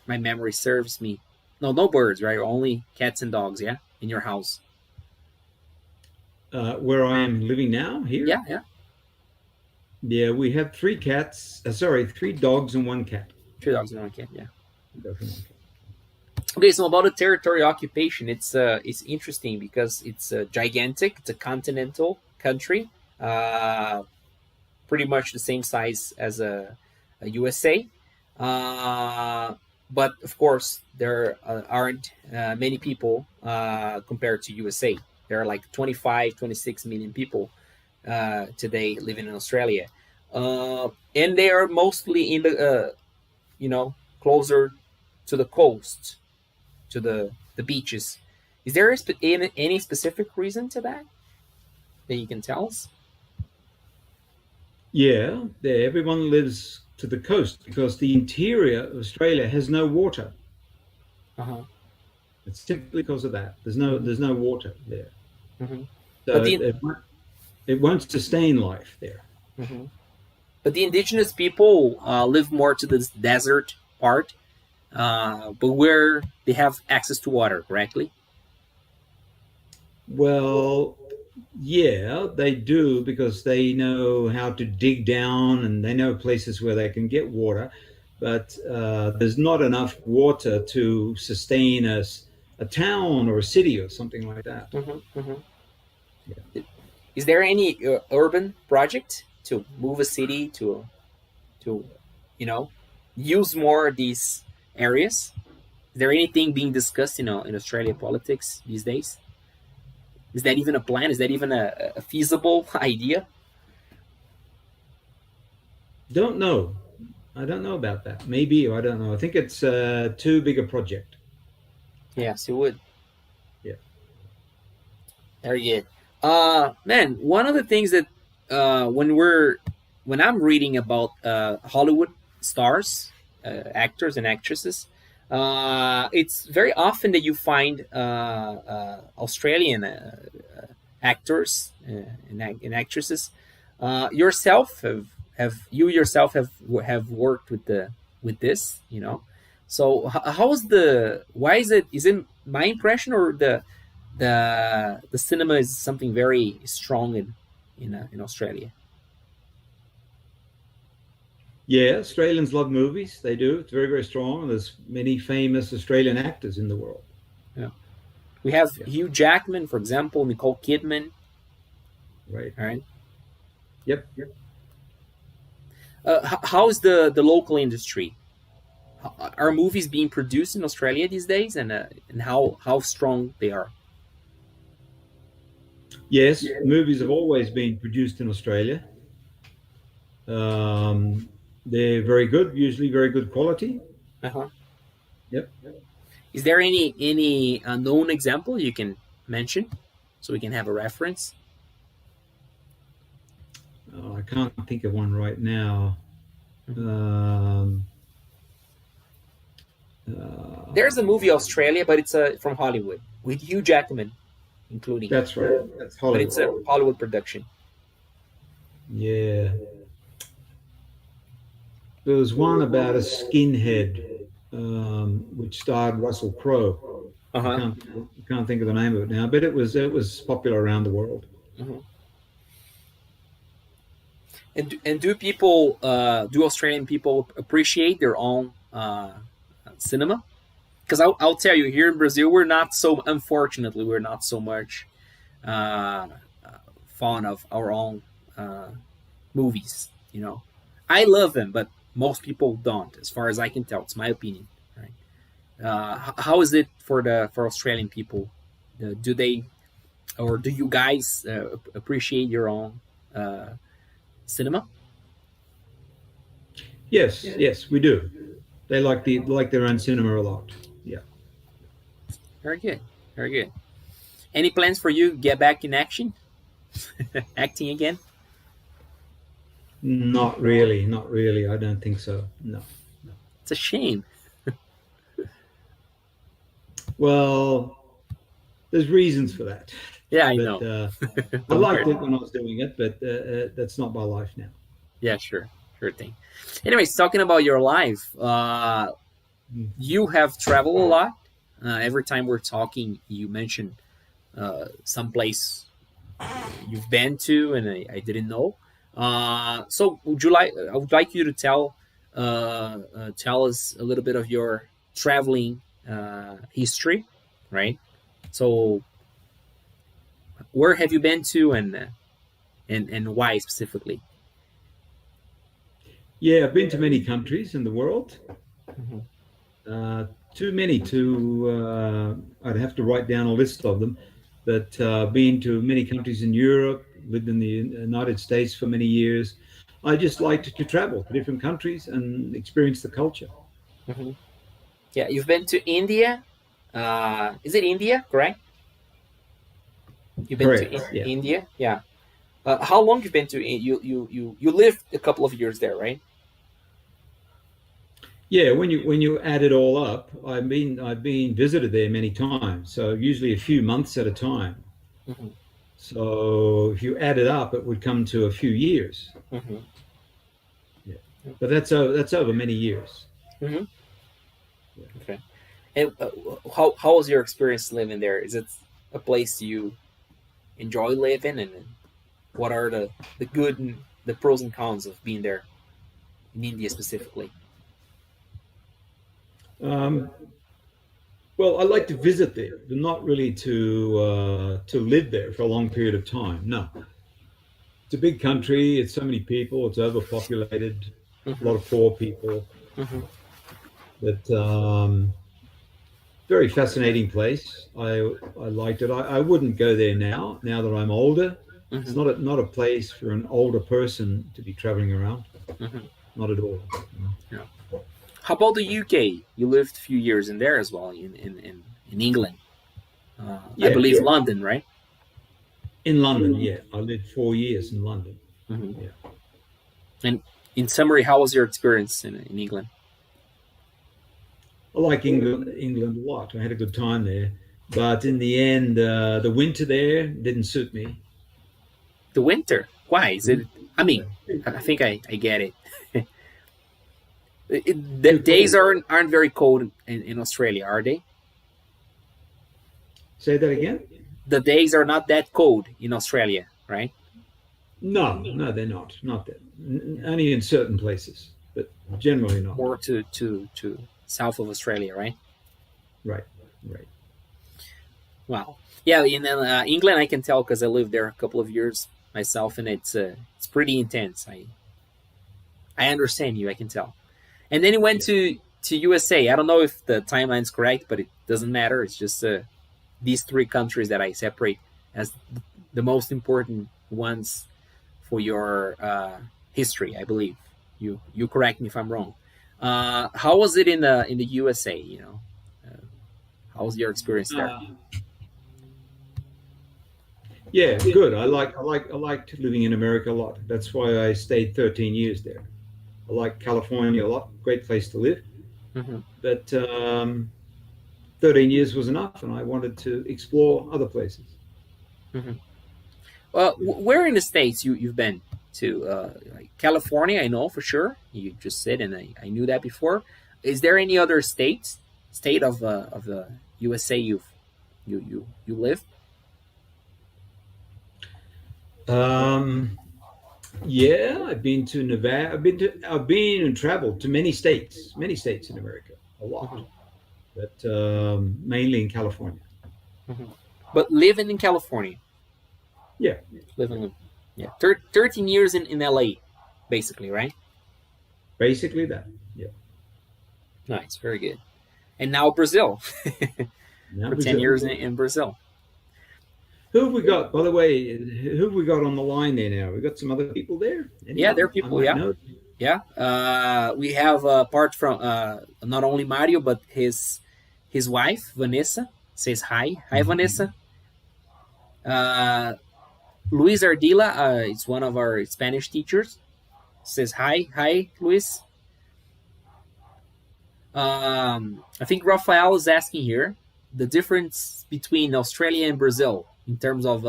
[SPEAKER 1] my memory serves me, no birds, right? Only cats and dogs, yeah, in your house.
[SPEAKER 2] Where I am living now, here.
[SPEAKER 1] Yeah.
[SPEAKER 2] Yeah, we have 3 dogs and 1 cat.
[SPEAKER 1] 3 dogs and 1 cat, yeah. Okay, so about the territory occupation, it's interesting because it's gigantic. It's a continental country, pretty much the same size as a USA. But of course, there aren't many people compared to USA. There are like 26 million people today living in Australia, and they are mostly in the closer to the coast, to the beaches. Is there any specific reason to that you can tell us?
[SPEAKER 2] Yeah, everyone lives to the coast because the interior of Australia has no water.
[SPEAKER 1] Uh-huh.
[SPEAKER 2] It's simply because of that. There's no water there.
[SPEAKER 1] Mm-hmm.
[SPEAKER 2] So it won't sustain life there.
[SPEAKER 1] Mm-hmm. But the indigenous people live more to the desert part, but where they have access to water, correctly?
[SPEAKER 2] Well, yeah, they do because they know how to dig down and they know places where they can get water. But there's not enough water to sustain a town or a city or something like that.
[SPEAKER 1] Mm-hmm. Mm-hmm.
[SPEAKER 2] Yeah.
[SPEAKER 1] Is there any urban project to move a city to use more of these areas? Is there anything being discussed in Australia politics these days? Is that even a plan? Is that even a feasible idea?
[SPEAKER 2] Don't know. I don't know about that. Maybe, or I don't know. I think it's too big a project.
[SPEAKER 1] Yes, it would.
[SPEAKER 2] Yeah.
[SPEAKER 1] Very good. Man, one of the things that when I'm reading about Hollywood stars, actors and actresses, it's very often that you find Australian actors and actresses. Yourself have you yourself have worked with this, So how is why is it my impression, or the cinema is something very strong in Australia?
[SPEAKER 2] Yeah, Australians love movies. They do. It's very, very strong. There's many famous Australian actors in the world.
[SPEAKER 1] Yeah, we have Hugh Jackman, for example, Nicole Kidman.
[SPEAKER 2] Right.
[SPEAKER 1] All right.
[SPEAKER 2] Yep.
[SPEAKER 1] How is the local industry? Are movies being produced in Australia these days, and how strong they are?
[SPEAKER 2] Yes, movies have always been produced in Australia. They're very good, usually very good quality.
[SPEAKER 1] Uh-huh.
[SPEAKER 2] Yep.
[SPEAKER 1] Is there any known example you can mention, so we can have a reference?
[SPEAKER 2] I can't think of one right now.
[SPEAKER 1] There's a movie Australia, but it's from Hollywood with Hugh Jackman, including.
[SPEAKER 2] That's right. That's Hollywood.
[SPEAKER 1] But it's a Hollywood production.
[SPEAKER 2] Yeah. There was one about a skinhead, which starred Russell Crowe.
[SPEAKER 1] Uh-huh.
[SPEAKER 2] I can't think of the name of it now, but it was popular around the world.
[SPEAKER 1] Uh-huh. And do Australian people appreciate their own cinema? Because I'll tell you, here in Brazil, unfortunately, we're not so much fond of our own movies. I love them, but most people don't, as far as I can tell. It's my opinion. Right? How is it for Australian people? Do you guys appreciate your own cinema?
[SPEAKER 2] Yes, we do. They like their own cinema a lot. Yeah.
[SPEAKER 1] Very good. Very good. Any plans for you to get back in action? Acting again?
[SPEAKER 2] Not really. I don't think so. No.
[SPEAKER 1] It's a shame.
[SPEAKER 2] Well, there's reasons for that.
[SPEAKER 1] Yeah, I know.
[SPEAKER 2] I liked it when I was doing it, but that's not my life now.
[SPEAKER 1] Yeah, sure thing. Anyways, talking about your life, you have traveled a lot. Every time we're talking, you mention some place you've been to, and I didn't know. So I would like you to tell us a little bit of your traveling history, right? So where have you been to, and why specifically?
[SPEAKER 2] Yeah, I've been to many countries in the world.
[SPEAKER 1] Mm-hmm.
[SPEAKER 2] Too many I'd have to write down a list of them. But been to many countries in Europe, lived in the United States for many years. I just like to travel to different countries and experience the culture.
[SPEAKER 1] Mm-hmm. Yeah, you've been to India. Is it India, correct? You've been
[SPEAKER 2] Correct,
[SPEAKER 1] to
[SPEAKER 2] yeah.
[SPEAKER 1] India, yeah. How long you've been to? You lived a couple of years there, right?
[SPEAKER 2] Yeah, when you add it all up, I've been visited there many times. So usually a few months at a time.
[SPEAKER 1] Mm-hmm.
[SPEAKER 2] So if you add it up, it would come to a few years.
[SPEAKER 1] Mm-hmm.
[SPEAKER 2] Yeah, but that's over many years.
[SPEAKER 1] Mm-hmm.
[SPEAKER 2] Yeah.
[SPEAKER 1] Okay. And how was your experience living there? Is it a place you enjoy living, and what are the good and the pros and cons of being there in India specifically?
[SPEAKER 2] Well, I like to visit there, but not really to live there for a long period of time. No, it's a big country. It's so many people. It's overpopulated. A lot of poor people.
[SPEAKER 1] Mm-hmm.
[SPEAKER 2] But very fascinating place. I liked it. I wouldn't go there now. Now that I'm older, it's
[SPEAKER 1] Mm-hmm.
[SPEAKER 2] not a place for an older person to be traveling around.
[SPEAKER 1] Mm-hmm.
[SPEAKER 2] Not at all.
[SPEAKER 1] Yeah. How about the UK? You lived a few years in there as well, in England. I
[SPEAKER 2] Yeah,
[SPEAKER 1] believe
[SPEAKER 2] sure.
[SPEAKER 1] London, right?
[SPEAKER 2] In London, yeah. I lived 4 years in London.
[SPEAKER 1] Mm-hmm.
[SPEAKER 2] Yeah.
[SPEAKER 1] And in summary, how was your experience in England?
[SPEAKER 2] I like England a lot. I had a good time there. But in the end, the winter there didn't suit me.
[SPEAKER 1] The winter. Why is it? I mean,
[SPEAKER 2] Yeah.
[SPEAKER 1] I think I get it. The
[SPEAKER 2] Too
[SPEAKER 1] days
[SPEAKER 2] cold.
[SPEAKER 1] aren't very cold in Australia, are they?
[SPEAKER 2] Say that again?
[SPEAKER 1] The days are not that cold in Australia, right?
[SPEAKER 2] No, no, they're not. Not that. Only in certain places, but generally not.
[SPEAKER 1] More to south of Australia, right?
[SPEAKER 2] Right, right.
[SPEAKER 1] Wow. Yeah, in England, I can tell because I lived there a couple of years myself, and it's pretty intense. I understand you. I can tell. And then he went to USA. I don't know if the timeline's correct, but it doesn't matter. It's just these three countries that I separate as the most important ones for your history. I believe you correct me if I'm wrong. How was it in the USA? How was your experience there?
[SPEAKER 2] Uh, yeah, good. I liked living in America a lot. That's why I stayed 13 years there. I like California a lot. Great place to live.
[SPEAKER 1] Mm-hmm.
[SPEAKER 2] But 13 years was enough, and I wanted to explore other places.
[SPEAKER 1] Mm-hmm. Where in the states you've been to? Like California, I know for sure. You just said, and I knew that before. Is there any other state of the USA you live?
[SPEAKER 2] Um, yeah, I've been to Nevada. I've been and traveled to many states in America, a lot,
[SPEAKER 1] Mm-hmm.
[SPEAKER 2] but mainly in California.
[SPEAKER 1] Mm-hmm. But living in California,
[SPEAKER 2] Yeah,
[SPEAKER 1] living in, yeah, 13 years in LA, basically, right?
[SPEAKER 2] basically that. Yeah.
[SPEAKER 1] Nice, very good. And now Brazil
[SPEAKER 2] Now
[SPEAKER 1] for 10
[SPEAKER 2] Brazil.
[SPEAKER 1] years in Brazil.
[SPEAKER 2] Who have we got? By the way, who have we got on the line there now? We got some other people there.
[SPEAKER 1] Yeah, there are
[SPEAKER 2] Anyone I
[SPEAKER 1] people.
[SPEAKER 2] might
[SPEAKER 1] Yeah,
[SPEAKER 2] know?
[SPEAKER 1] yeah. We have apart from not only Mario but his wife Vanessa says hi. Hi,
[SPEAKER 2] Mhm.
[SPEAKER 1] Vanessa. Uh, Luis Ardila is one of our Spanish teachers. Says hi. Hi, Luis. I think Rafael is asking here the difference between Australia and Brazil in terms of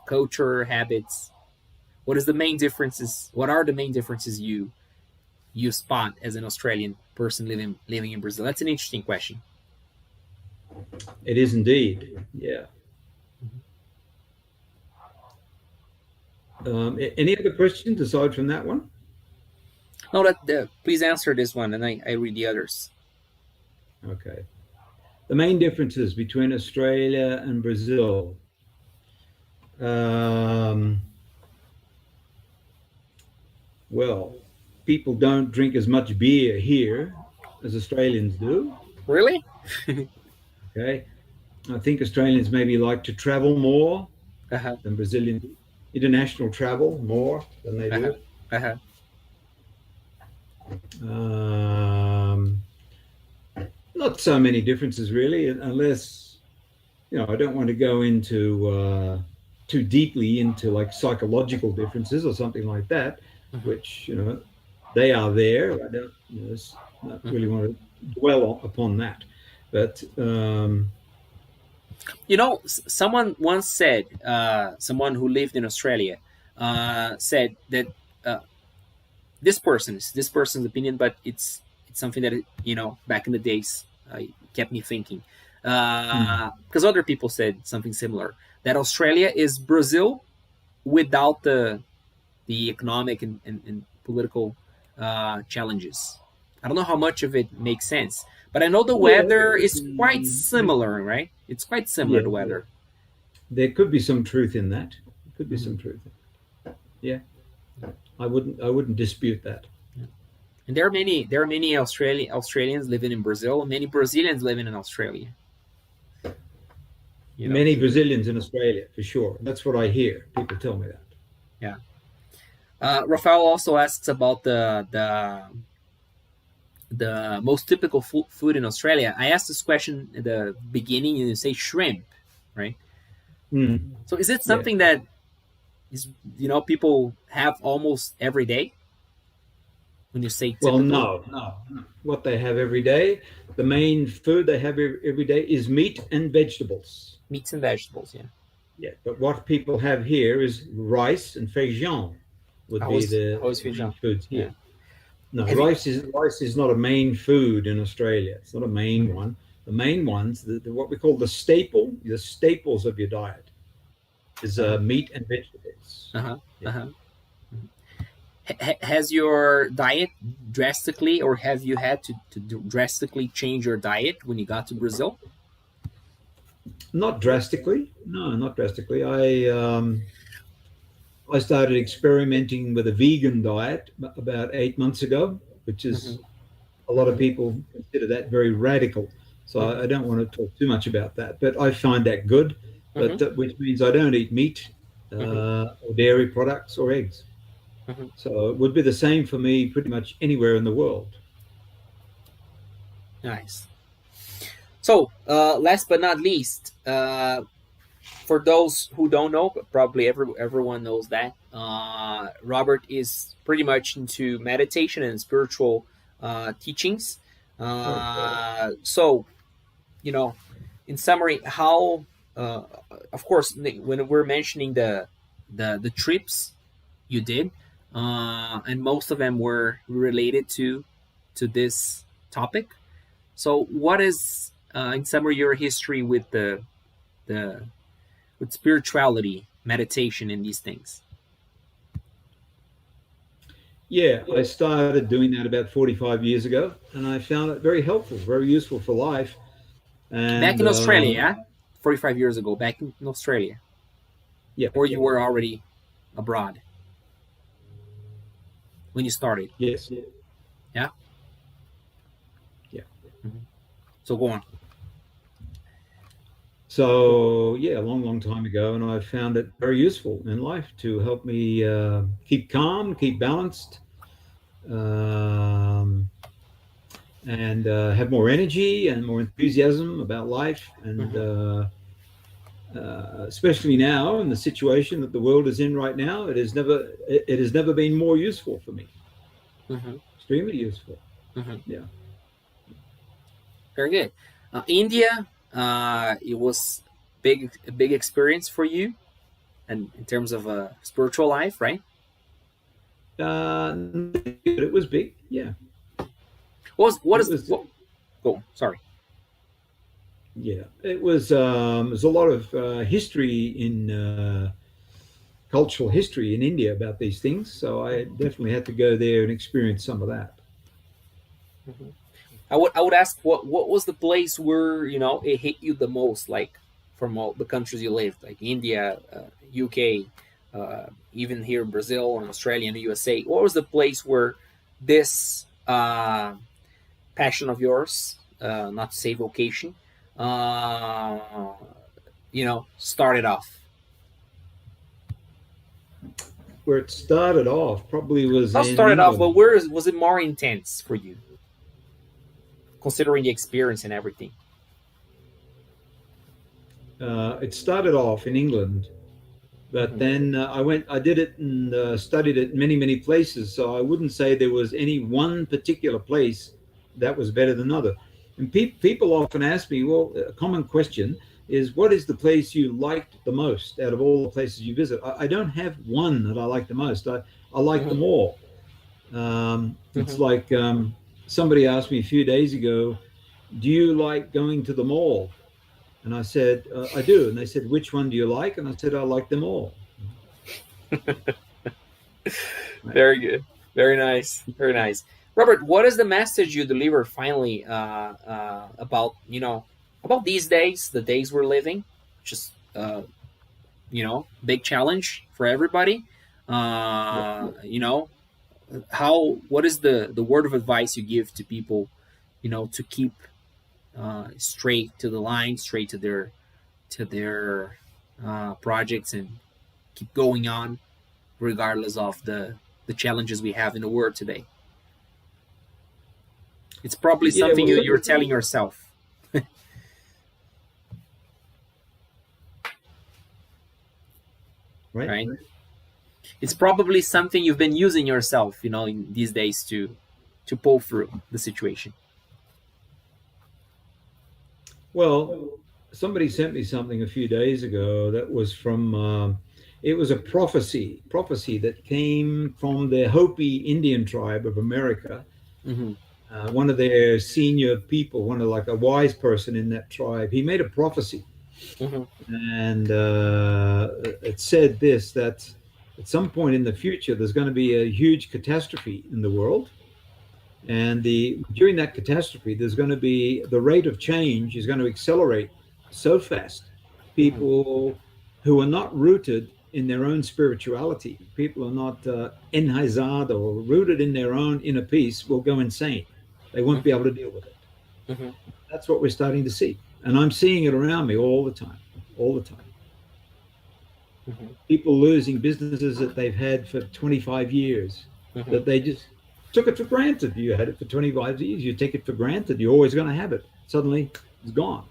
[SPEAKER 1] culture, habits. What is the main differences? What are the main differences you spot as an Australian person living in Brazil? That's an interesting question.
[SPEAKER 2] It is indeed. Yeah. Any other questions aside from that one?
[SPEAKER 1] No, that please answer this one, and I read the others.
[SPEAKER 2] Okay. The main differences between Australia and Brazil. Um, well, people don't drink as much beer here as Australians do.
[SPEAKER 1] Really?
[SPEAKER 2] Okay. I think Australians maybe like to travel more
[SPEAKER 1] Uh huh.
[SPEAKER 2] than Brazilians. International travel more than they
[SPEAKER 1] Uh huh.
[SPEAKER 2] do.
[SPEAKER 1] Uh huh.
[SPEAKER 2] Um, Not so many differences really, unless I don't want to go into too deeply into like psychological differences or something like that,
[SPEAKER 1] Mm-hmm.
[SPEAKER 2] which they are there. I don't not really
[SPEAKER 1] Mm-hmm.
[SPEAKER 2] want to dwell upon that, but
[SPEAKER 1] You know, someone once said, someone who lived in Australia, said that uh, this person's opinion, but it's something that back in the days kept me thinking,
[SPEAKER 2] Mm.
[SPEAKER 1] because other people said something similar, that Australia is Brazil without the economic and political challenges. I don't know how much of it makes sense, but I know the
[SPEAKER 2] Yeah,
[SPEAKER 1] weather is quite
[SPEAKER 2] mm,
[SPEAKER 1] similar, right? It's quite similar,
[SPEAKER 2] yeah,
[SPEAKER 1] the
[SPEAKER 2] yeah.
[SPEAKER 1] weather.
[SPEAKER 2] There could be some truth in that. Could be
[SPEAKER 1] Hmm.
[SPEAKER 2] some truth. Yeah, I wouldn't dispute that.
[SPEAKER 1] And there are many Australians living in Brazil, and many Brazilians living in Australia. You know,
[SPEAKER 2] Many Brazilians in Australia, for sure. That's what I hear. People tell me that.
[SPEAKER 1] yeah. Rafael also asks about the most typical food in Australia. I asked this question at the beginning, and you say shrimp, right?
[SPEAKER 2] Mm.
[SPEAKER 1] So is it
[SPEAKER 2] Yeah.
[SPEAKER 1] something that is people have almost every day when you say
[SPEAKER 2] Well,
[SPEAKER 1] typical?
[SPEAKER 2] no. What they have every day, the main food they have every day is meat and vegetables.
[SPEAKER 1] Meats and vegetables, yeah.
[SPEAKER 2] Yeah. But what people have here is rice and feijão would be
[SPEAKER 1] Arroz
[SPEAKER 2] the main
[SPEAKER 1] feijão,
[SPEAKER 2] foods
[SPEAKER 1] yeah.
[SPEAKER 2] here. No,
[SPEAKER 1] Have you?
[SPEAKER 2] rice is not a main food in Australia. It's not a main one. The main ones, what we call the staples of your diet, is
[SPEAKER 1] Uh-huh.
[SPEAKER 2] meat and vegetables.
[SPEAKER 1] Uh-huh.
[SPEAKER 2] Yeah.
[SPEAKER 1] Uh-huh. Has your diet drastically, or have you had to drastically change your diet when you got to Brazil?
[SPEAKER 2] Not drastically. No, not drastically. I started experimenting with a vegan diet about 8 months ago, which
[SPEAKER 1] Mm-hmm.
[SPEAKER 2] is a lot of people consider that very radical. So
[SPEAKER 1] Mm-hmm.
[SPEAKER 2] I don't want to talk too much about that, but I find that good. But
[SPEAKER 1] Mm-hmm.
[SPEAKER 2] which means I don't eat meat
[SPEAKER 1] Mm-hmm.
[SPEAKER 2] or dairy products or eggs.
[SPEAKER 1] Mm-hmm.
[SPEAKER 2] So it would be the same for me pretty much anywhere in the world.
[SPEAKER 1] Nice. So, last but not least, for those who don't know, but probably everyone knows that Robert is pretty much into meditation and spiritual teachings.
[SPEAKER 2] Right.
[SPEAKER 1] So, you know, in summary, how, uh, of course, when we're mentioning the trips you did, and most of them were related to this topic. So, what is, in summary, your history with the with spirituality, meditation, and these things?
[SPEAKER 2] Yeah, I started doing that about 45 years ago, and I found it very helpful, very useful for life.
[SPEAKER 1] Back
[SPEAKER 2] And
[SPEAKER 1] in Australia, yeah, 45 years ago, back in Australia,
[SPEAKER 2] yeah,
[SPEAKER 1] or you were already abroad when you started.
[SPEAKER 2] yes,
[SPEAKER 1] Yeah.
[SPEAKER 2] yeah.
[SPEAKER 1] Mhm. So go on.
[SPEAKER 2] So yeah, a long, long time ago, and I found it very useful in life to help me keep calm, keep balanced, um, and have more energy and more enthusiasm about life. And
[SPEAKER 1] Hmm.
[SPEAKER 2] especially now in the situation that the world is in right now, it has never been more useful for me.
[SPEAKER 1] Hmm.
[SPEAKER 2] Extremely useful.
[SPEAKER 1] Hmm.
[SPEAKER 2] Yeah.
[SPEAKER 1] Very good. India, it was a big experience for you, and in terms of spiritual life, right?
[SPEAKER 2] It was big. Yeah.
[SPEAKER 1] What
[SPEAKER 2] It
[SPEAKER 1] is
[SPEAKER 2] was.
[SPEAKER 1] what? Go. Sorry.
[SPEAKER 2] Yeah. It was. There's a lot of history in cultural history in India about these things. So I definitely had to go there and experience some of that.
[SPEAKER 1] Mhm. I would ask what was the place where it hit you the most, like from all the countries you lived, like India, UK, even here in Brazil and Australia and the USA. What was the place where this passion of yours, not to say vocation, uh, started off?
[SPEAKER 2] Where it started off probably was
[SPEAKER 1] Not
[SPEAKER 2] in
[SPEAKER 1] started off, but
[SPEAKER 2] England.
[SPEAKER 1] where was it more intense for you, considering the experience and everything?
[SPEAKER 2] It started off in England, but
[SPEAKER 1] Hmm.
[SPEAKER 2] then I did it and studied it many, many places. So I wouldn't say there was any one particular place that was better than other. And people often ask me, well, a common question, is what is the place you liked the most out of all the places you visit? I don't have one that I like the most. I like them all. It's like somebody asked me a few days ago, do you like going to the mall? And I said, I do. And they said, which one do you like? And I said, I like them all.
[SPEAKER 1] Very good. Very nice. Very nice. Robert, what is the message you deliver finally about, about these days, the days we're living, just, big challenge for everybody. What is the word of advice you give to people, to keep straight to the line, straight to their projects, and keep going on regardless of the challenges we have in the world today? It's probably something you're telling yourself. Right? It's probably something you've been using yourself, in these days to pull through the situation.
[SPEAKER 2] Well, somebody sent me something a few days ago that was from, it was a prophecy that came from the Hopi Indian tribe of America. One of their senior people, like a wise person in that tribe, he made a prophecy. And it said this, that at some point in the future, there's going to be a huge catastrophe in the world. And during that catastrophe, there's going to be, the rate of change is going to accelerate so fast. People who are not rooted in their own spirituality, people who are not enraizado or rooted in their own inner peace, will go insane. They won't be able to deal with it. That's what we're starting to see. And I'm seeing it around me all the time. People losing businesses that they've had for 25 years, that they just took it for granted. You had it for 25 years. You take it for granted. You're always going to have it. Suddenly, it's gone.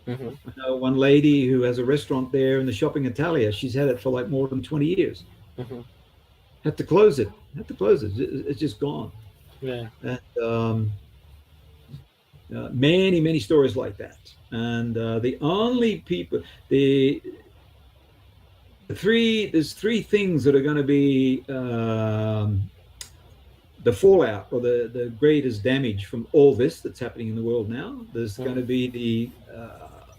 [SPEAKER 2] I know one lady who has a restaurant there in the shopping Italia. She's had it for like more than 20 years. Had to close it. It's just gone.
[SPEAKER 1] Yeah.
[SPEAKER 2] And many stories like that. And the only people, there's three things that are going to be the fallout or the greatest damage from all this that's happening in the world now. There's going to be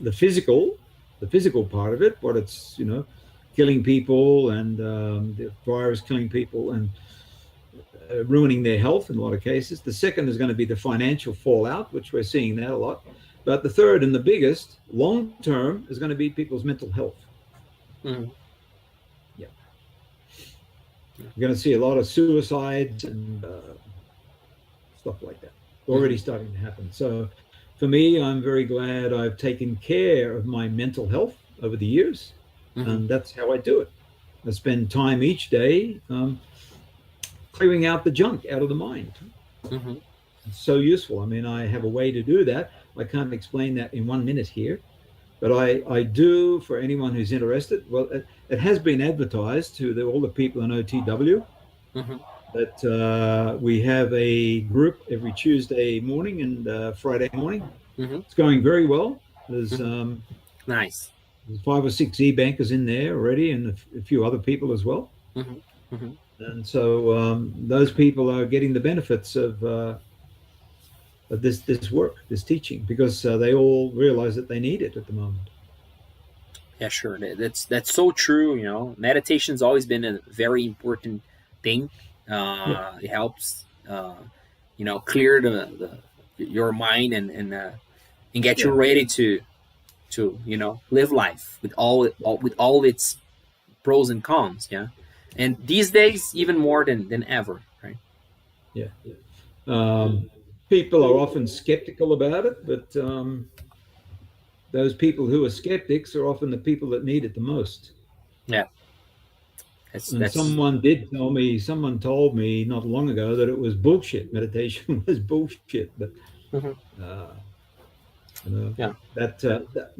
[SPEAKER 2] the physical part of it, what it's killing people, and the virus killing people and ruining their health in a lot of cases. The second is going to be the financial fallout, which we're seeing that a lot. But the third and the biggest, long term, is going to be people's mental health. Yeah. You're going to see a lot of suicides and stuff like that already starting to happen. So for me, I'm very glad I've taken care of my mental health over the years. And that's how I do it. I spend time each day clearing out the junk out of the mind. It's so useful. I mean, I have a way to do that. I can't explain that in 1 minute here, but I do, for anyone who's interested. Well, it has been advertised to all the people in OTW that we have a group every Tuesday morning and Friday morning. It's going very well. There's
[SPEAKER 1] nice.
[SPEAKER 2] There's 5 or 6 e-bankers in there already, and a few other people as well. And so those people are getting the benefits of this work, this teaching, because they all realize that they need it at the moment.
[SPEAKER 1] Yeah, sure. That's so true. Meditation's always been a very important thing. It helps, clear your mind and get you ready to live life with all its pros and cons. Yeah, and these days even more than ever, right?
[SPEAKER 2] Yeah. People are often skeptical about it, but those people who are skeptics are often the people that need it the most.
[SPEAKER 1] Yeah.
[SPEAKER 2] Someone told me not long ago that it was bullshit. Meditation was bullshit, but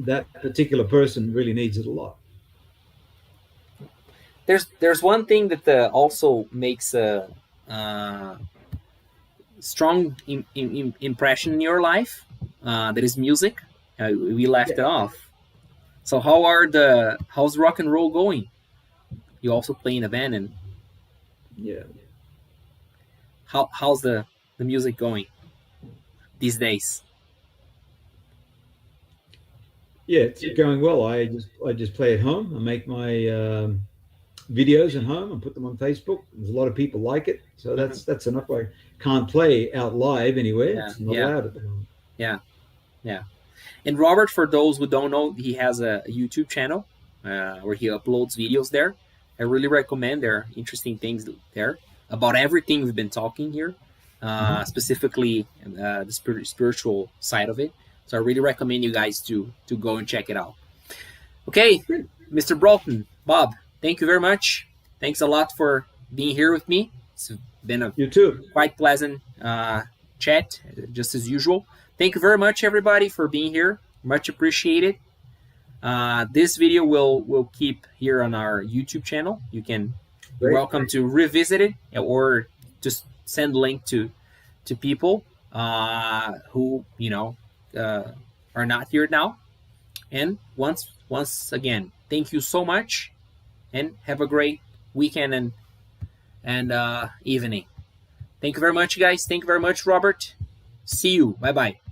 [SPEAKER 2] that particular person really needs it a lot.
[SPEAKER 1] There's one thing that also makes a strong impression in your life, that is music. We left it off So how's rock and roll going? You also play in a band, and
[SPEAKER 2] Yeah.
[SPEAKER 1] how's the music going these days?
[SPEAKER 2] Yeah, it's going well. I just play at home. I make my videos at home and put them on Facebook. There's a lot of people like it, so that's enough. I can't play out live anywhere.
[SPEAKER 1] Yeah,
[SPEAKER 2] It's not
[SPEAKER 1] yeah,
[SPEAKER 2] allowed at the moment.
[SPEAKER 1] yeah. And Robert, for those who don't know, he has a YouTube channel where he uploads videos there. I really recommend. There are interesting things there about everything we've been talking here, specifically the spiritual side of it. So I really recommend you guys to go and check it out. Okay,
[SPEAKER 2] Great.
[SPEAKER 1] Mr. Broughton, Bob, thank you very much. Thanks a lot for being here with me. It's been a
[SPEAKER 2] You too.
[SPEAKER 1] quite pleasant chat, just as usual. Thank you very much, everybody, for being here. Much appreciated. This video will keep here on our YouTube channel. You're welcome to revisit it or just send link to people who are not here now. And once again, thank you so much, and have a great weekend and evening. Thank you very much, guys. Thank you very much, Robert. See you. Bye bye.